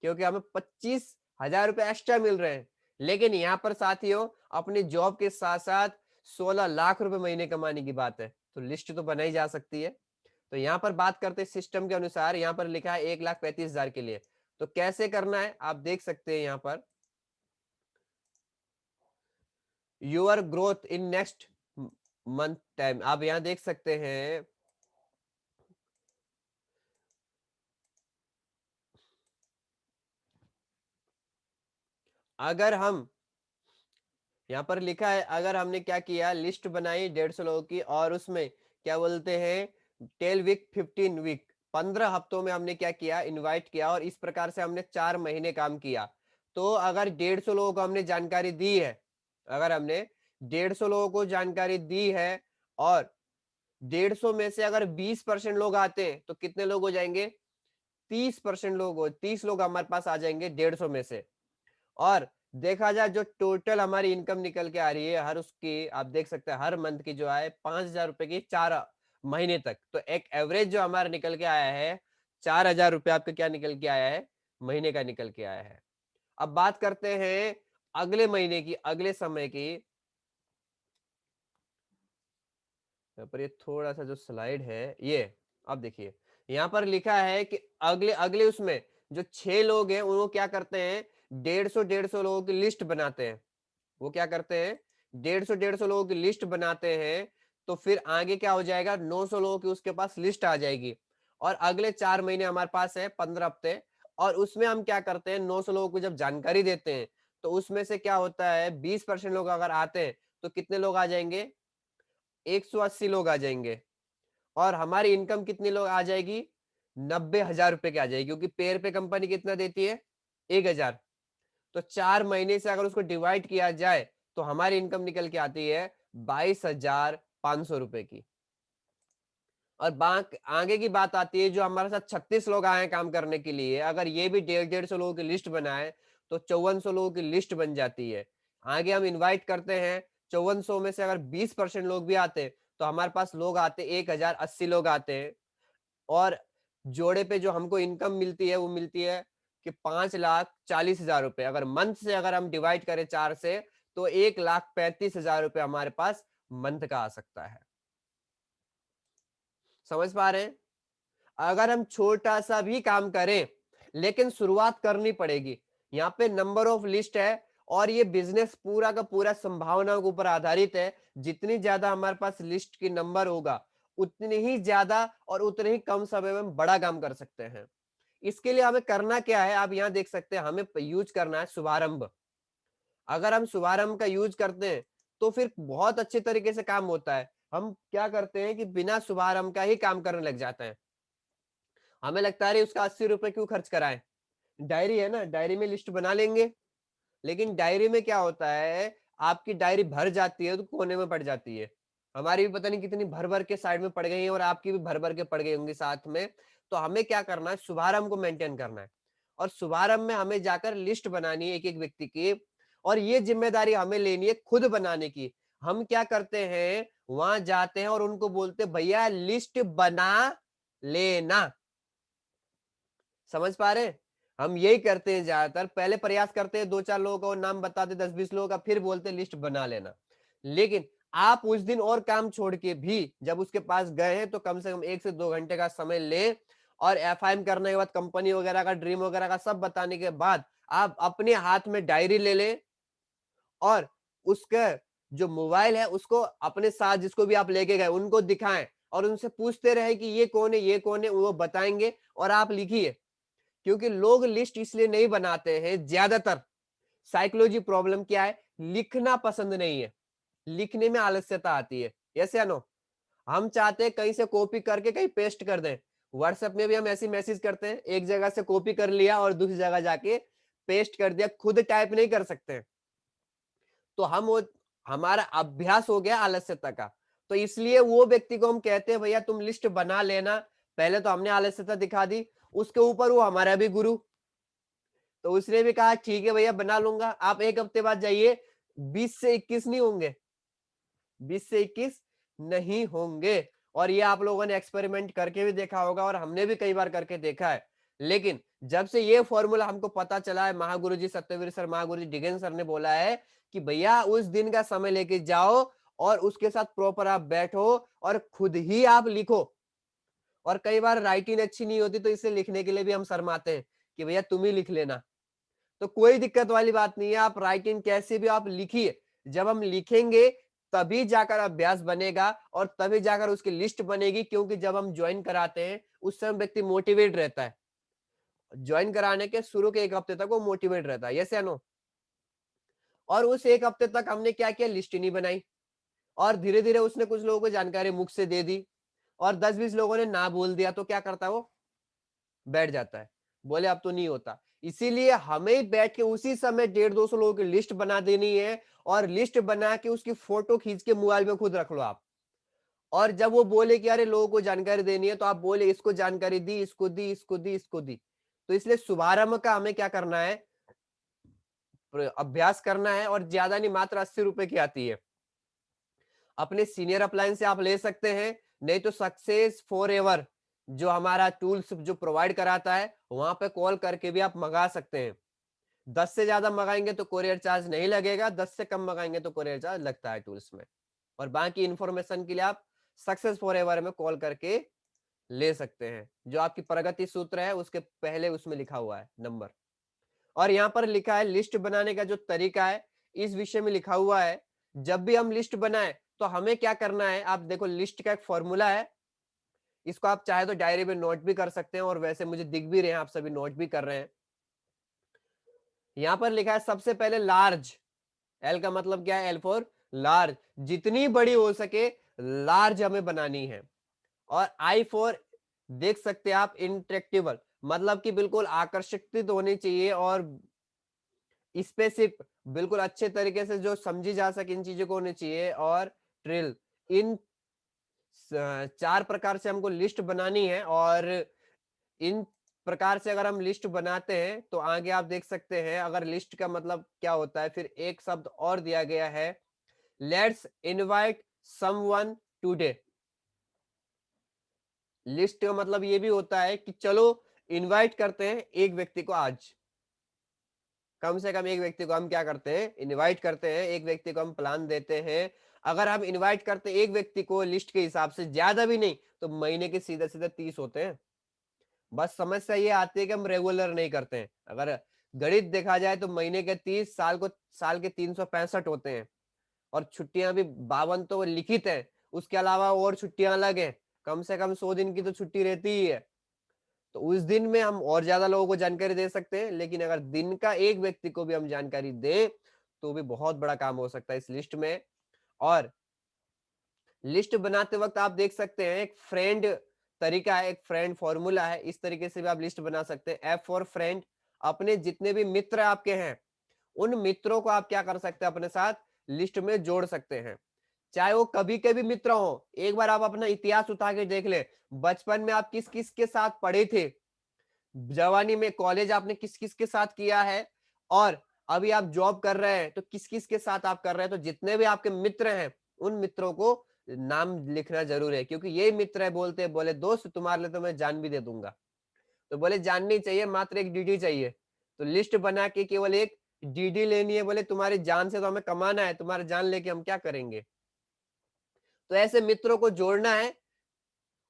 [SPEAKER 2] क्योंकि हमें 25,000 रुपए एक्स्ट्रा मिल रहे हैं। लेकिन यहाँ पर साथियों अपने जॉब के साथ साथ 16 लाख रुपए महीने कमाने की बात है, तो लिस्ट तो बनाई जा सकती है। तो यहाँ पर बात करते हैं सिस्टम के अनुसार, यहाँ पर लिखा है 1,35,000 के लिए। तो कैसे करना है आप देख सकते हैं यहाँ पर, your growth in next month time, आप यहाँ देख सकते हैं। अगर हम यहाँ पर लिखा है, अगर हमने क्या किया, लिस्ट बनाई 150 लोगों की और उसमें क्या बोलते हैं 12 वीक 15 वीक 15 हफ्तों में हमने क्या किया, इनवाइट किया, और इस प्रकार से हमने 4 महीने काम किया। तो अगर 150 लोगों को हमने जानकारी दी है, अगर हमने 150 लोगों को जानकारी दी है और 150 में से अगर 20% लोग आते हैं तो कितने लोग हो जाएंगे, 30% लोग 30 लोग हमारे पास आ जाएंगे 150 में से। और देखा जाए जो टोटल हमारी इनकम निकल के आ रही है हर उसकी, आप देख सकते हैं हर मंथ की जो है 5,000 रुपए की 4 महीने तक, तो एक एवरेज जो हमारा निकल के आया है 4,000 रुपए आपका क्या निकल के आया है, महीने का निकल के आया है। अब बात करते हैं अगले महीने की, अगले समय की। यहाँ पर ये थोड़ा सा जो स्लाइड है ये, अब देखिए यहाँ पर लिखा है कि अगले अगले उसमें जो 6 लोग हैं वो क्या करते हैं, 150 लोगों की लिस्ट बनाते हैं। वो क्या करते हैं, 150 लोगों की लिस्ट बनाते हैं। तो फिर आगे क्या हो जाएगा, 900 लोगों की उसके पास लिस्ट आ जाएगी। और अगले 4 महीने हमारे पास है 15 हफ्ते, और उसमें हम क्या करते हैं, 900 लोगों को जब जानकारी देते हैं तो उसमें से क्या होता है, 20% लोग अगर आते हैं तो कितने लोग आ जाएंगे, 180 लोग आ जाएंगे। और हमारी इनकम कितनी लोग आ जाएगी, 90,000 रुपए की आ जाएगी, क्योंकि पेयर पे कंपनी कितना देती है, 1,000। तो 4 महीने से अगर उसको डिवाइड किया जाए तो हमारी इनकम निकल के आती है 22,500 रुपए की। और आगे की बात आती है, जो हमारे साथ 36 लोग आए हैं काम करने के लिए, अगर ये भी 150 लोगों की लिस्ट बनाए तो 5400 लोगों की लिस्ट बन जाती है। आगे हम इनवाइट करते हैं, 5400 में से अगर 20% लोग भी आते तो हमारे पास लोग आते 1,080 लोग आते हैं। और जोड़े पे जो हमको इनकम मिलती है वो मिलती है कि 5,40,000 रुपए, अगर मंथ से अगर हम डिवाइड करें 4 से, तो 1,35,000 रुपए हमारे पास मंथ का आ सकता है। समझ पा रहे हैं? अगर हम छोटा सा भी काम करें, लेकिन शुरुआत करनी पड़ेगी। यहाँ पे नंबर ऑफ लिस्ट है और ये बिजनेस पूरा का पूरा संभावनाओं के ऊपर आधारित है। जितनी ज्यादा हमारे पास लिस्ट की नंबर होगा, उतनी ही ज्यादा और उतने ही कम समय में हम बड़ा काम कर सकते हैं। इसके लिए हमें करना क्या है, आप यहाँ देख सकते हैं, हमें यूज करना है शुभारंभ। अगर हम शुभारंभ का यूज करते हैं तो फिर बहुत अच्छे तरीके से काम होता है। हम क्या करते हैं कि बिना शुभारंभ का ही काम करने लग जाते हैं। हमें लगता है उसका 80 रुपए क्यों खर्च कराएं, डायरी है ना, डायरी में लिस्ट बना लेंगे। लेकिन डायरी में क्या होता है, आपकी डायरी भर जाती है तो कोने में पड़ जाती है। हमारी भी पता नहीं कितनी भर भर के साइड में पड़ गई है और आपकी भी भर भर के पड़ गई होंगी साथ में। तो हमें क्या करना है, शुभारंभ को मेंटेन करना है और शुभारंभ में हमें जाकर लिस्ट बनानी है एक एक व्यक्ति की, और ये जिम्मेदारी हमें लेनी है खुद बनाने की। हम क्या करते हैं, वहां जाते हैं और उनको बोलते हैं भैया लिस्ट बना लेना। समझ पा रहे हैं? हम यही करते हैं ज्यादातर, पहले प्रयास करते हैं 2-4 लोगों का नाम बताते, 10-20 लोगों का, फिर बोलते हैं लिस्ट बना लेना। लेकिन आप उस दिन और काम छोड़ के भी जब उसके पास गए हैं तो कम से कम 1 से 2 घंटे का समय लें और एफआईएम करने के बाद, कंपनी वगैरह का, ड्रीम वगैरह का सब बताने के बाद, आप अपने हाथ में डायरी ले लें और उसका जो मोबाइल है उसको अपने साथ, जिसको भी आप लेके गए उनको दिखाएं और उनसे पूछते रहे कि ये कौन है, ये कौन है, वो बताएंगे और आप लिखिए। क्योंकि लोग लिस्ट इसलिए नहीं बनाते हैं, ज्यादातर साइकोलॉजी प्रॉब्लम क्या है, लिखना पसंद नहीं है, लिखने में आलस्यता आती है। यस या नो? हम चाहते हैं कहीं से कॉपी करके कहीं पेस्ट कर दें। व्हाट्सएप में भी हम ऐसी मैसेज करते हैं, एक जगह से कॉपी कर लिया और दूसरी जगह जाके पेस्ट कर दिया, खुद टाइप नहीं कर सकते। तो हम वो, हमारा अभ्यास हो गया आलस्यता का। तो इसलिए वो व्यक्ति को हम कहते हैं भैया तुम लिस्ट बना लेना। पहले तो हमने आलस्यता दिखा दी, उसके ऊपर वो हमारा भी गुरु, तो उसने भी कहा ठीक है भैया बना लूंगा। आप एक हफ्ते बाद जाइए, 20 से 21 नहीं होंगे, 20 से 21 नहीं होंगे। और ये आप लोगों ने एक्सपेरिमेंट करके भी देखा होगा और हमने भी कई बार करके देखा है। लेकिन जब से ये फॉर्मूला हमको पता चला है, महागुरु जी सत्यवीर सर, महागुरु जी डिगन सर ने बोला है कि भैया उस दिन का समय लेके जाओ और उसके साथ प्रॉपर आप बैठो और खुद ही आप लिखो। और कई बार राइटिंग अच्छी नहीं होती तो इसे लिखने के लिए भी हम शर्माते हैं कि भैया तुम ही लिख लेना। तो कोई दिक्कत वाली बात नहीं है, आप राइटिंग कैसे भी आप लिखिए। जब हम लिखेंगे तभी जाकर अभ्यास बनेगा और तभी जाकर उसकी लिस्ट बनेगी। क्योंकि जब हम ज्वाइन कराते हैं उस समय व्यक्ति मोटिवेट रहता है, ज्वाइन कराने के शुरू के 1 हफ्ते तक वो मोटिवेट रहता है। यस या नो? और उस 1 हफ्ते तक हमने क्या किया, लिस्ट ही नहीं बनाई और धीरे धीरे उसने कुछ लोगों को जानकारी मुख से दे दी और 10-20 लोगों ने ना बोल दिया, तो क्या करता है वो, बैठ जाता है, बोले अब तो नहीं होता। इसीलिए हमें बैठ के उसी समय 150-200 लोगों की लिस्ट बना देनी है और लिस्ट बना के उसकी फोटो खींच के मोबाइल में खुद रख लो आप। और जब वो बोले कि अरे लोगों को जानकारी देनी है, तो आप बोले इसको जानकारी दी, इसको दी, इसको दी, इसको दी। तो इसलिए शुभारंभ का हमें क्या करना है, अभ्यास करना है। और ज्यादा नहीं, मात्र 80 रुपए की आती है। अपने सीनियर अपलाइन से आप ले सकते हैं, नहीं तो सक्सेस फॉर एवर जो हमारा टूल्स जो प्रोवाइड कराता है, वहां पे कॉल करके भी आप मंगा सकते हैं। 10 से ज्यादा मंगाएंगे तो कोरियर चार्ज नहीं लगेगा, 10 से कम मंगाएंगे तो कोरियर चार्ज लगता है टूल्स में। और बाकी इंफॉर्मेशन के लिए आप सक्सेस फॉर एवर में कॉल करके ले सकते हैं। जो आपकी प्रगति सूत्र है उसके पहले उसमें लिखा हुआ है नंबर। और यहाँ पर लिखा है लिस्ट बनाने का जो तरीका है, इस विषय में लिखा हुआ है। जब भी हम लिस्ट बनाए तो हमें क्या करना है, आप देखो लिस्ट का एक फॉर्मूला है। इसको आप चाहे तो डायरी में नोट भी कर सकते हैं और वैसे मुझे दिख भी रहे हैं, आप सभी नोट भी कर रहे हैं। यहाँ पर लिखा है सबसे पहले लार्ज, एल का मतलब क्या है, एल फॉर लार्ज, जितनी बड़ी हो सके लार्ज हमें बनानी है। और आई फॉर, देख सकते हैं आप, इंटरेक्टिबल, मतलब कि बिल्कुल आकर्षित होनी चाहिए और स्पेसिफिक, बिल्कुल अच्छे तरीके से जो समझी जा सके इन चीजों को होनी चाहिए। और ट्रिल, इन 4 प्रकार से हमको लिस्ट बनानी है। और इन प्रकार से अगर हम लिस्ट बनाते हैं तो आगे आप देख सकते हैं, अगर लिस्ट का मतलब क्या होता है, फिर एक शब्द और दिया गया है, let's invite someone today. List का मतलब ये भी होता है कि चलो इनवाइट करते हैं एक व्यक्ति को आज। कम से कम एक व्यक्ति को हम क्या करते हैं, इनवाइट करते हैं, एक व्यक्ति को हम प्लान देते हैं। अगर हम इनवाइट करते हैं एक व्यक्ति को लिस्ट के हिसाब से, ज्यादा भी नहीं, तो महीने के सीधे सीधे 30 होते हैं। बस समस्या ये आती है कि हम रेगुलर नहीं करते हैं। अगर गणित देखा जाए तो महीने के 30, साल के 365 होते हैं, और छुट्टियां भी 52 तो लिखित है, उसके अलावा और छुट्टियां अलग है। कम से कम 100 दिन की तो छुट्टी रहती ही है। तो उस दिन में हम और ज्यादा लोगों को जानकारी दे सकते हैं, लेकिन अगर दिन का एक व्यक्ति को भी हम जानकारी दें तो भी बहुत बड़ा काम हो सकता है इस लिस्ट में। और लिस्ट बनाते वक्त आप देख सकते हैं एक फ्रेंड तरीका है, एक फ्रेंड फॉर्मूला है, इस तरीके से भी आप लिस्ट बना सकते हैं। एफ फॉर फ्रेंड, अपने जितने भी मित्र आपके हैं उन मित्रों को आप क्या कर सकते हैं, अपने साथ लिस्ट में जोड़ सकते हैं। चाहे वो कभी के भी मित्र हो, एक बार आप अपना इतिहास उठा के देख ले, बचपन में आप किस किस के साथ पढ़े थे, जवानी में कॉलेज आपने किस किस के साथ किया है, और अभी आप जॉब कर रहे हैं तो किस किस के साथ आप कर रहे हैं। तो जितने भी आपके मित्र हैं उन मित्रों को नाम लिखना जरूर है, क्योंकि ये मित्र है, बोलते बोले दोस्त तुम्हारे लिए तो मैं जान भी दे दूंगा। तो बोले जान नहीं चाहिए, मात्र एक डीडी चाहिए। तो लिस्ट बना के केवल एक डीडी लेनी है, बोले तुम्हारी जान से तो हमें कमाना है, तुम्हारी जान लेके हम क्या करेंगे। तो ऐसे मित्रों को जोड़ना है।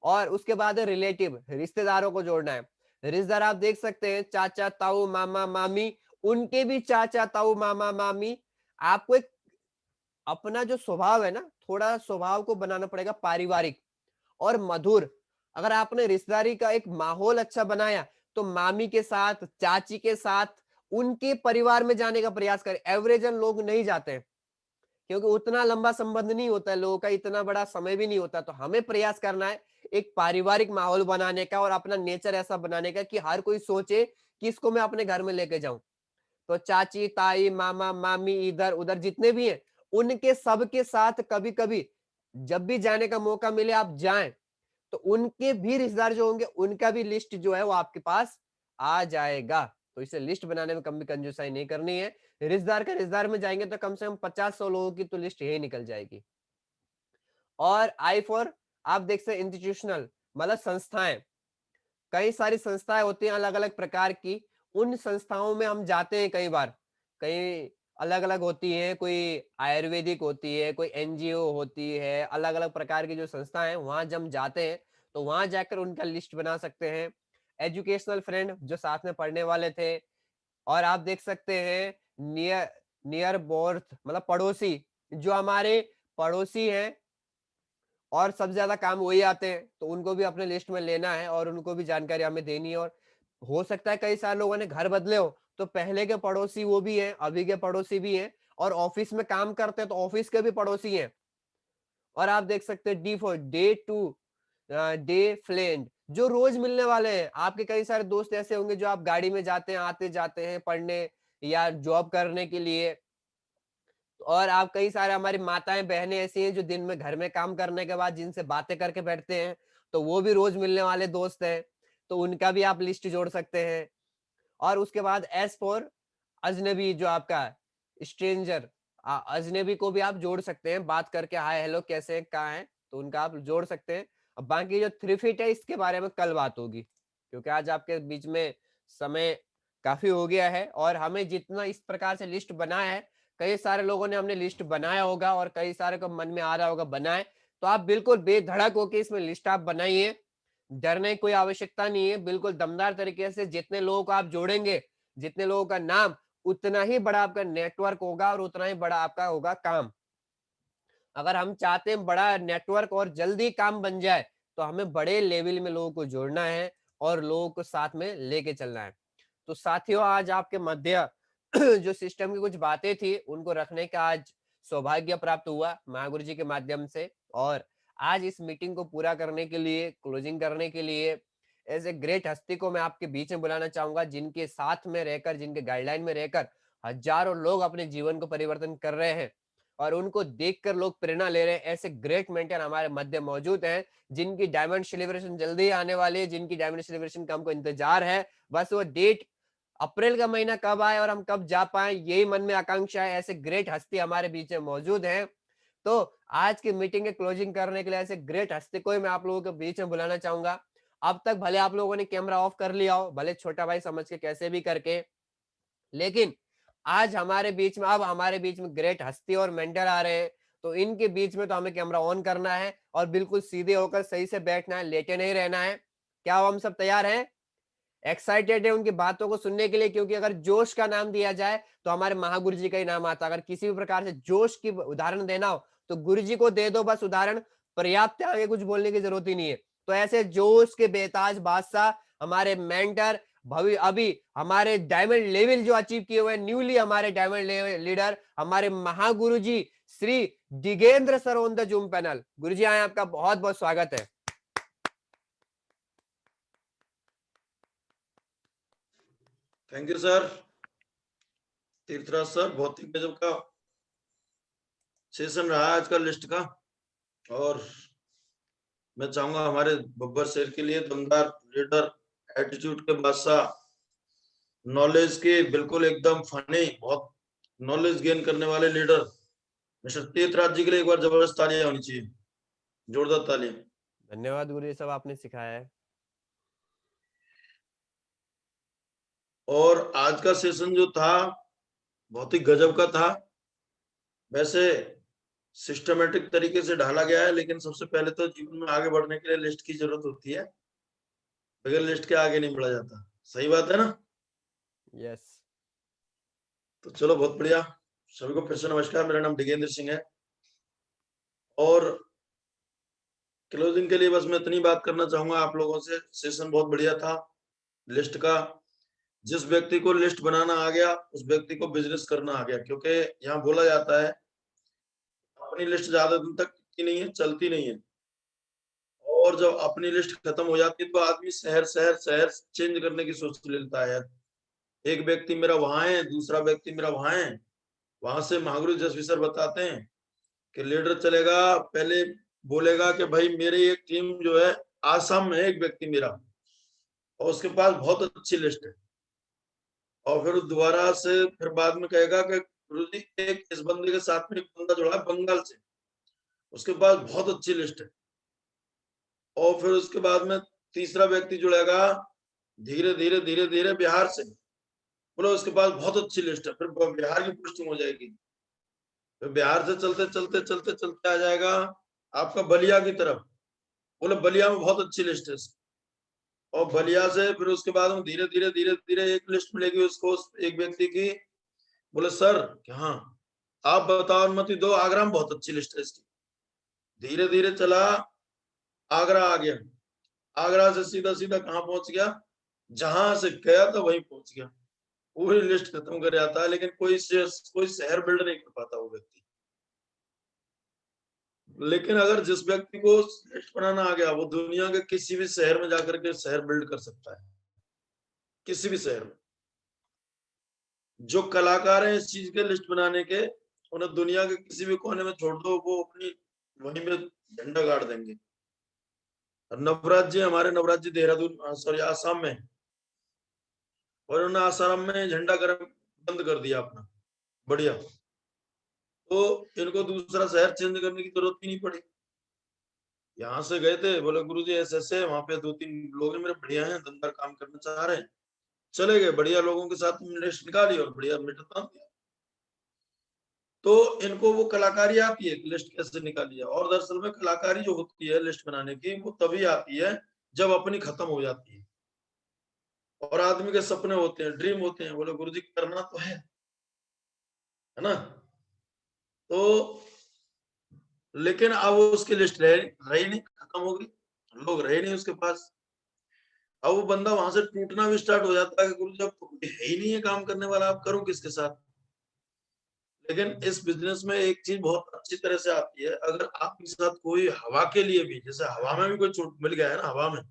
[SPEAKER 2] और उसके बाद है रिलेटिव, रिश्तेदारों को जोड़ना है। रिश्तेदार आप देख सकते हैं, चाचा ताऊ मामा मामी, उनके भी चाचा ताऊ मामा मामी। आपको एक अपना जो स्वभाव है ना, थोड़ा स्वभाव को बनाना पड़ेगा पारिवारिक और मधुर। अगर आपने रिश्तेदारी का एक माहौल अच्छा बनाया तो मामी के साथ, चाची के साथ, उनके परिवार में जाने का प्रयास करें। एवरेजन लोग नहीं जाते हैं, क्योंकि उतना लंबा संबंध नहीं होता है लोगों का, इतना बड़ा समय भी नहीं होता। तो हमें प्रयास करना है एक पारिवारिक माहौल बनाने का, और अपना नेचर ऐसा बनाने का कि हर कोई सोचे कि इसको मैं अपने घर में लेके जाऊं। तो चाची ताई मामा मामी इधर उधर जितने भी हैं, उनके सबके साथ कभी कभी जब भी जाने का मौका मिले आप जाएं। तो उनके भी रिश्तेदार जो होंगे उनका भी लिस्ट जो है वो आपके पास आ जाएगा। तो इसे लिस्ट बनाने में कभी कंजूसाई नहीं करनी है। रिश्तेदार के रिश्तेदार में जाएंगे तो कम से कम 50-100 लोगों की तो लिस्ट यही निकल जाएगी। और आई फॉर, आप देख सकते इंस्टीट्यूशनल, मतलब संस्थाएं। कई सारी संस्थाएं होती हैं अलग अलग प्रकार की। उन संस्थाओं में हम जाते हैं कई बार, कई अलग अलग होती है, कोई आयुर्वेदिक होती है, कोई एनजीओ होती है, अलग अलग प्रकार की जो संस्थाएं हैं वहां जब हम जाते हैं तो वहां जाकर उनका लिस्ट बना सकते हैं। एजुकेशनल फ्रेंड, जो साथ में पढ़ने वाले थे। और आप देख सकते हैं नियर नियर बोर्थ, मतलब पड़ोसी, जो हमारे पड़ोसी हैं और सबसे ज्यादा काम वही आते हैं, तो उनको भी अपने लिस्ट में लेना है और उनको भी जानकारी हमें देनी है। और हो सकता है कई सारे लोगों ने घर बदले हो, तो पहले के पड़ोसी वो भी हैं, अभी के पड़ोसी भी हैं, और ऑफिस में काम करते हैं तो ऑफिस के भी पड़ोसी हैं। और आप देख सकते हैं D for day to day friend, जो रोज मिलने वाले हैं। आपके कई सारे दोस्त ऐसे होंगे जो आप गाड़ी में जाते हैं, आते जाते हैं पढ़ने या जॉब करने के लिए। और आप कई सारे, हमारी माताएं बहनें ऐसी हैं जो दिन में घर में काम करने के बाद जिनसे बातें करके बैठते हैं, तो वो भी रोज मिलने वाले दोस्त हैं, तो उनका भी आप लिस्ट जोड़ सकते हैं। और उसके बाद एस फॉर अजनबी, जो आपका स्ट्रेंजर, अजनबी को भी आप जोड़ सकते हैं, बात करके हाय हेलो कैसे हैं कहाँ हैं, तो उनका आप जोड़ सकते हैं। अब बाकी जो थ्री फिट है इसके बारे में कल बात होगी, क्योंकि आज आपके बीच में समय काफी हो गया है। और हमें जितना इस प्रकार से लिस्ट बनाया है, कई सारे लोगों ने हमने लिस्ट बनाया होगा और कई सारे को मन में आ रहा होगा बनाए, तो आप बिल्कुल बेधड़क होकर इसमें लिस्ट आप बनाइए। डरने की कोई आवश्यकता नहीं है, बिल्कुल दमदार तरीके से जितने लोगों को आप जोड़ेंगे, जितने लोगों का नाम, उतना ही बड़ा आपका नेटवर्क होगा और उतना ही बड़ा आपका होगा काम। अगर हम चाहते हैं बड़ा नेटवर्क और जल्दी काम बन जाए, तो हमें बड़े लेवल में लोगों को जोड़ना है और लोगों को साथ में लेके चलना है। तो साथियों, आज आपके मध्य जो सिस्टम की कुछ बातें थी उनको रखने का आज सौभाग्य प्राप्त हुआ महागुरु जी के माध्यम से। और आज इस मीटिंग को पूरा करने के लिए, क्लोजिंग करने के लिए, ऐसे ग्रेट हस्ती को मैं आपके बीच में बुलाना चाहूंगा, जिनके साथ में रहकर, जिनके गाइडलाइन में रहकर हजारों लोग अपने जीवन को परिवर्तन कर रहे हैं और उनको देखकर लोग प्रेरणा ले रहे हैं। ऐसे ग्रेट मेंटर हमारे मध्य मौजूद हैं, जिनकी डायमंड सेलिब्रेशन जल्दी आने वाली है, जिनकी डायमंड सेलिब्रेशन का हमको इंतजार है। बस वो डेट, अप्रैल का महीना कब आए और हम कब जा पाए, यही मन में आकांक्षा है। ऐसे ग्रेट हस्ती हमारे बीच में मौजूद है। तो आज की मीटिंग के क्लोजिंग करने के लिए ऐसे ग्रेट हस्ती को ही मैं आप लोगों के बीच में बुलाना चाहूंगा। अब तक भले आप लोगों ने कैमरा ऑफ कर लिया हो, भले छोटा भाई समझ के कैसे भी करके, लेकिन आज हमारे बीच में, अब हमारे बीच में ग्रेट हस्ती और मेंटर आ रहे हैं, तो इनके बीच में तो हमें कैमरा ऑन करना है और बिल्कुल सीधे होकर सही से बैठना है, लेटे नहीं रहना है। क्या हम सब तैयार हैं? एक्साइटेड है उनकी बातों को सुनने के लिए, क्योंकि अगर जोश का नाम दिया जाए तो हमारे महागुरु जी का ही नाम आता है। अगर किसी भी प्रकार से जोश की उदाहरण देना हो तो गुरु जी को दे दो बस उदाहरण, पर्याप्त है, आगे कुछ बोलने की जरूरत ही नहीं है। तो ऐसे जोश के बेताज बादशाह हमारे मेंटर, भवि अभी हमारे डायमंड लेवल जो अचीव किए हुए, न्यूली हमारे डायमंड लेवल लीडर हमारे महागुरु ji Shri Digendra sir on the Zoom panel. Guru ji आए, आपका बहुत बहुत स्वागत है।
[SPEAKER 3] Thank you sir, Tirthraj sir, बहुत ही गजब का सेशन रहा आज का लिस्ट का। और मैं चाहूंगा हमारे बब्बर शेर के लिए दमदार लीडर, एटीट्यूड के बादशाह, नॉलेज के बिल्कुल एकदम फनी, बहुत नॉलेज गेन करने वाले लीडर मिस्टर तीर्थराज जी के लिए एक बार जबरदस्त तालियां होनी चाहिए, जोरदार तालियां।
[SPEAKER 2] धन्यवाद गुरु जी, सब आपने सिखाया है।
[SPEAKER 3] और आज का सेशन जो था बहुत ही गजब का था। वैसे सिस्टमेटिक तरीके से ढाला गया है, लेकिन सबसे पहले तो जीवन में आगे बढ़ने के लिए लिस्ट की जरूरत होती है, बगैर लिस्ट के आगे नहीं बढ़ा जाता। सही बात है ना?
[SPEAKER 2] यस।
[SPEAKER 3] तो चलो, बहुत बढ़िया। सभी को फिर से नमस्कार, मेरा नाम दिगेंद्र सिंह है। और क्लोजिंग के लिए बस मैं इतनी बात करना चाहूंगा आप लोगों से, सेशन बहुत बढ़िया था लिस्ट का। जिस व्यक्ति को लिस्ट बनाना आ गया उस व्यक्ति को बिजनेस करना आ गया, क्योंकि यहाँ बोला जाता है अपनी लिस्ट ज्यादा दिन तक की नहीं है, चलती नहीं है। और जब अपनी लिस्ट खत्म हो जाती है तो आदमी शहर शहर शहर चेंज करने की सोच लेता है। यार, एक व्यक्ति मेरा वहां है, दूसरा व्यक्ति मेरा वहां है। वहां से महागुरु जसवी सर बताते हैं कि लीडर चलेगा, पहले बोलेगा कि भाई मेरी एक टीम जो है आसाम में है, एक व्यक्ति मेरा, और उसके पास बहुत अच्छी लिस्ट है। और फिर दोबारा से फिर बाद में कहेगा कि गुरु जी एक इस बंदे के साथ में एक बंदा जुड़ा है बंगाल से, उसके पास बहुत अच्छी लिस्ट है। और फिर उसके बाद में तीसरा व्यक्ति जुड़ेगा धीरे धीरे धीरे धीरे बिहार से, बोलो उसके पास बहुत अच्छी लिस्ट है। फिर बिहार की पोस्टिंग हो जाएगी, फिर बिहार से चलते चलते चलते चलते आ जाएगा आपका बलिया की तरफ, बोले बलिया में बहुत अच्छी लिस्ट है। और बलिया से फिर उसके बाद में धीरे धीरे धीरे धीरे एक लिस्ट मिलेगी उसको, एक व्यक्ति की, बोले सर हाँ आप बताओ अनुमति दो, आगरा में बहुत अच्छी लिस्ट है इसकी। धीरे धीरे चला, आगरा आ गया, आगरा से सीधा सीधा कहाँ पहुंच गया, जहां से गया था वहीं पहुंच गया। पूरी लिस्ट खत्म कर जाता है, लेकिन कोई शहर बिल्ड नहीं कर पाता वो व्यक्ति। लेकिन अगर जिस व्यक्ति को लिस्ट बनाना आ गया, वो दुनिया के किसी भी शहर में जाकर के शहर बिल्ड कर सकता है, किसी भी शहर में। जो कलाकार हैं इस चीज के लिस्ट बनाने के, उन्हें दुनिया के किसी भी कोने में छोड़ दो, वो अपनी वहीं में झंडा गाड़ देंगे। नवराज जी, हमारे नवराज जी देहरादून सॉरी आसाम में, और उन्होंने आसाम में झंडा गर्म बंद कर दिया अपना, बढ़िया। तो इनको दूसरा शहर चेंज करने की जरूरत भी नहीं पड़ी। यहाँ से गए थे, बोले गुरुजी ऐसे ऐसे वहां पे 2-3 लोग हैं मेरे बढ़िया हैं, दमदार काम करना चाह रहे हैं। चले गए, बढ़िया लोगों के साथ लिस्ट निकाली और बढ़िया मीटर तान दिया। तो इनको वो कलाकारी आती है कि लिस्ट कैसे निकाली है। और दरअसल में कलाकारी जो होती है लिस्ट बनाने की, वो तभी आती है जब अपनी खत्म हो जाती है और आदमी के सपने होते हैं, ड्रीम होते हैं, बोले गुरुजी करना तो है ना। तो लेकिन अब उसकी लिस्ट रही नहीं, खत्म हो गई, लोग रहे नहीं उसके पास। अब वो बंदा वहां से टूटना भी स्टार्ट हो जाता है कि गुरु जब तो है ही नहीं है काम करने वाला, आप करूं किसके साथ। लेकिन इस बिजनेस में एक चीज बहुत अच्छी तरह से आती है, अगर आपके साथ कोई हवा के लिए भी, जैसे हवा में भी कोई चोट मिल गया है ना, हवा में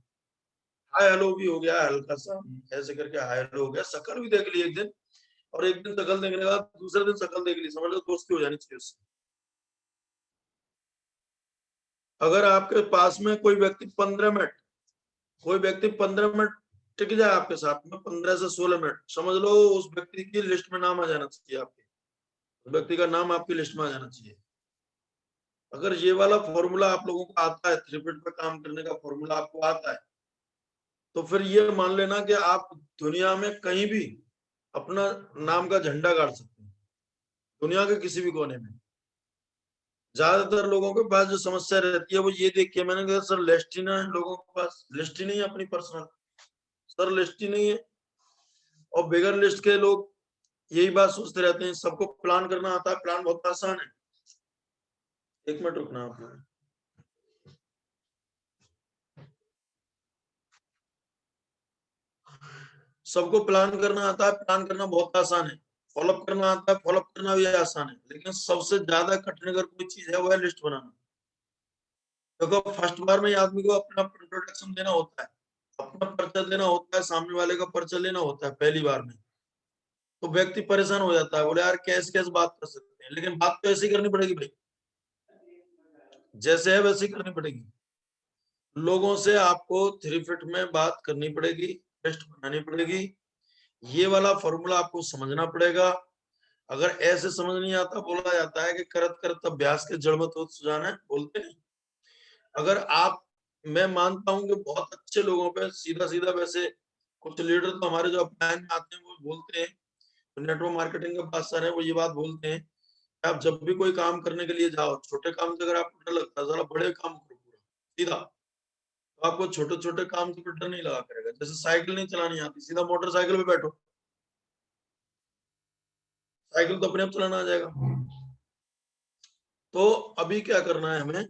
[SPEAKER 3] हाय हेलो भी हो गया, हल्का सा ऐसे करके हाय हेलो हो गया, शक्ल भी देख ली एक दिन, और एक दिन शक्ल देखने के बाद दूसरे दिन शक्ल देख ली, समझ लो दोस्ती हो जानी चाहिए उससे। अगर आपके पास में कोई व्यक्ति 15 मिनट टिक जाए आपके साथ में, 15 से 16 मिनट, समझ लो उस व्यक्ति की लिस्ट में नाम आ जाना चाहिए, आपके उस व्यक्ति का नाम आपकी लिस्ट में आ जाना चाहिए। अगर ये वाला फॉर्मूला आप लोगों को आता है, 3 फीट पर काम करने का फॉर्मूला आपको आता है, तो फिर ये मान लेना कि आप दुनिया में कहीं भी अपना नाम का झंडा गाड़ सकते हैं दुनिया के किसी भी कोने में। ज्यादातर लोगों के पास जो समस्या रहती है वो ये देख के, मैंने कहा सर लिस्ट ही ना है, लोगों के पास लिस्ट ही नहीं है अपनी पर्सनल, सर लिस्ट ही नहीं है। और बिगर लिस्ट के लोग यही बात सोचते रहते हैं सबको प्लान करना आता है, प्लान बहुत आसान है। एक मिनट रुकना आप लोग। सबको प्लान करना आता है, प्लान करना बहुत आसान है, फॉलोअप करना आता है, फॉलोअप करना भी आसान है, लेकिन सबसे ज्यादा कठिन अगर कोई चीज है वो है लिस्ट बनाना। क्योंकि फर्स्ट बार में आदमी को अपना इंट्रोडक्शन देना होता है, अपना परिचय देना होता है, सामने वाले का परिचय लेना होता है पहली बार में, तो व्यक्ति परेशान हो जाता है, बोले यार कैसे कैसे बात कर सकते हैं, लेकिन बात तो ऐसी करनी पड़ेगी भाई, जैसे है वैसे ही करनी पड़ेगी। लोगों से आपको 3 फीट में बात करनी पड़ेगी, लिस्ट बनानी पड़ेगी, ये वाला फॉर्मूला आपको समझना पड़ेगा। अगर ऐसे समझ नहीं आता, बोला जाता है कि करत करत अभ्यास के जड़ मत हो सुजान है, बोलते नहीं। अगर आप, मैं मानता हूं कि बहुत अच्छे लोगों पे सीधा सीधा, वैसे कुछ लीडर तो हमारे जो अपलायन में आते हैं वो बोलते हैं, नेटवर्क मार्केटिंग के बादशाह है, वो ये बात बोलते हैं कि आप जब भी कोई काम करने के लिए जाओ, छोटे काम से अगर आपको डर लगता है, जरा बड़े काम करो पूरा सीधा, तो आपको छोटे छोटे काम से डर नहीं लगा करेगा। जैसे साइकिल नहीं चलानी आती, सीधा मोटरसाइकिल पे बैठो, साइकिल तो अपने आप चलाना आ जाएगा। तो अभी क्या करना है हमें,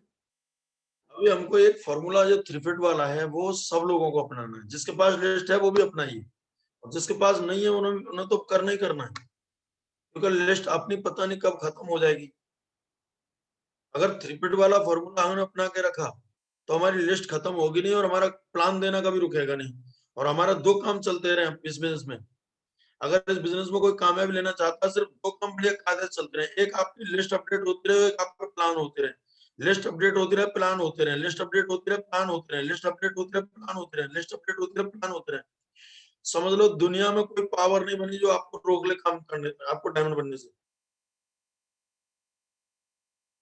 [SPEAKER 3] अभी हमको एक फॉर्मूला जो 3 फीट वाला है वो सब लोगों को अपनाना है। जिसके पास लिस्ट है वो भी अपनाइए, और जिसके पास नहीं है उन्हें तो करना ही करना है, क्योंकि लिस्ट अपनी पता नहीं कब खत्म हो जाएगी। अगर 3 फीट वाला फॉर्मूला हमने अपना के रखा तो हमारी लिस्ट खत्म होगी नहीं, और हमारा प्लान देना कभी रुकेगा नहीं, और हमारा 2 काम चलते रहे इस बिजनेस में। अगर इस बिजनेस में कोई कामयाबी लेना चाहता है, सिर्फ 2 काम बढ़िया कायदे चलते रहे, एक आपकी लिस्ट अपडेट होती रहे, एक आपका प्लान होते रहे। लिस्ट अपडेट होती रहे, प्लान होते रहे, लिस्ट अपडेट होती रहे, प्लान होते रहे, लिस्ट अपडेट होती रहे, प्लान होते रहे, लिस्ट अपडेट होती रहे, प्लान होते रहे। समझ लो दुनिया में कोई पावर नहीं बनी जो आपको रोक ले काम करने, आपको डायमंड बनने से।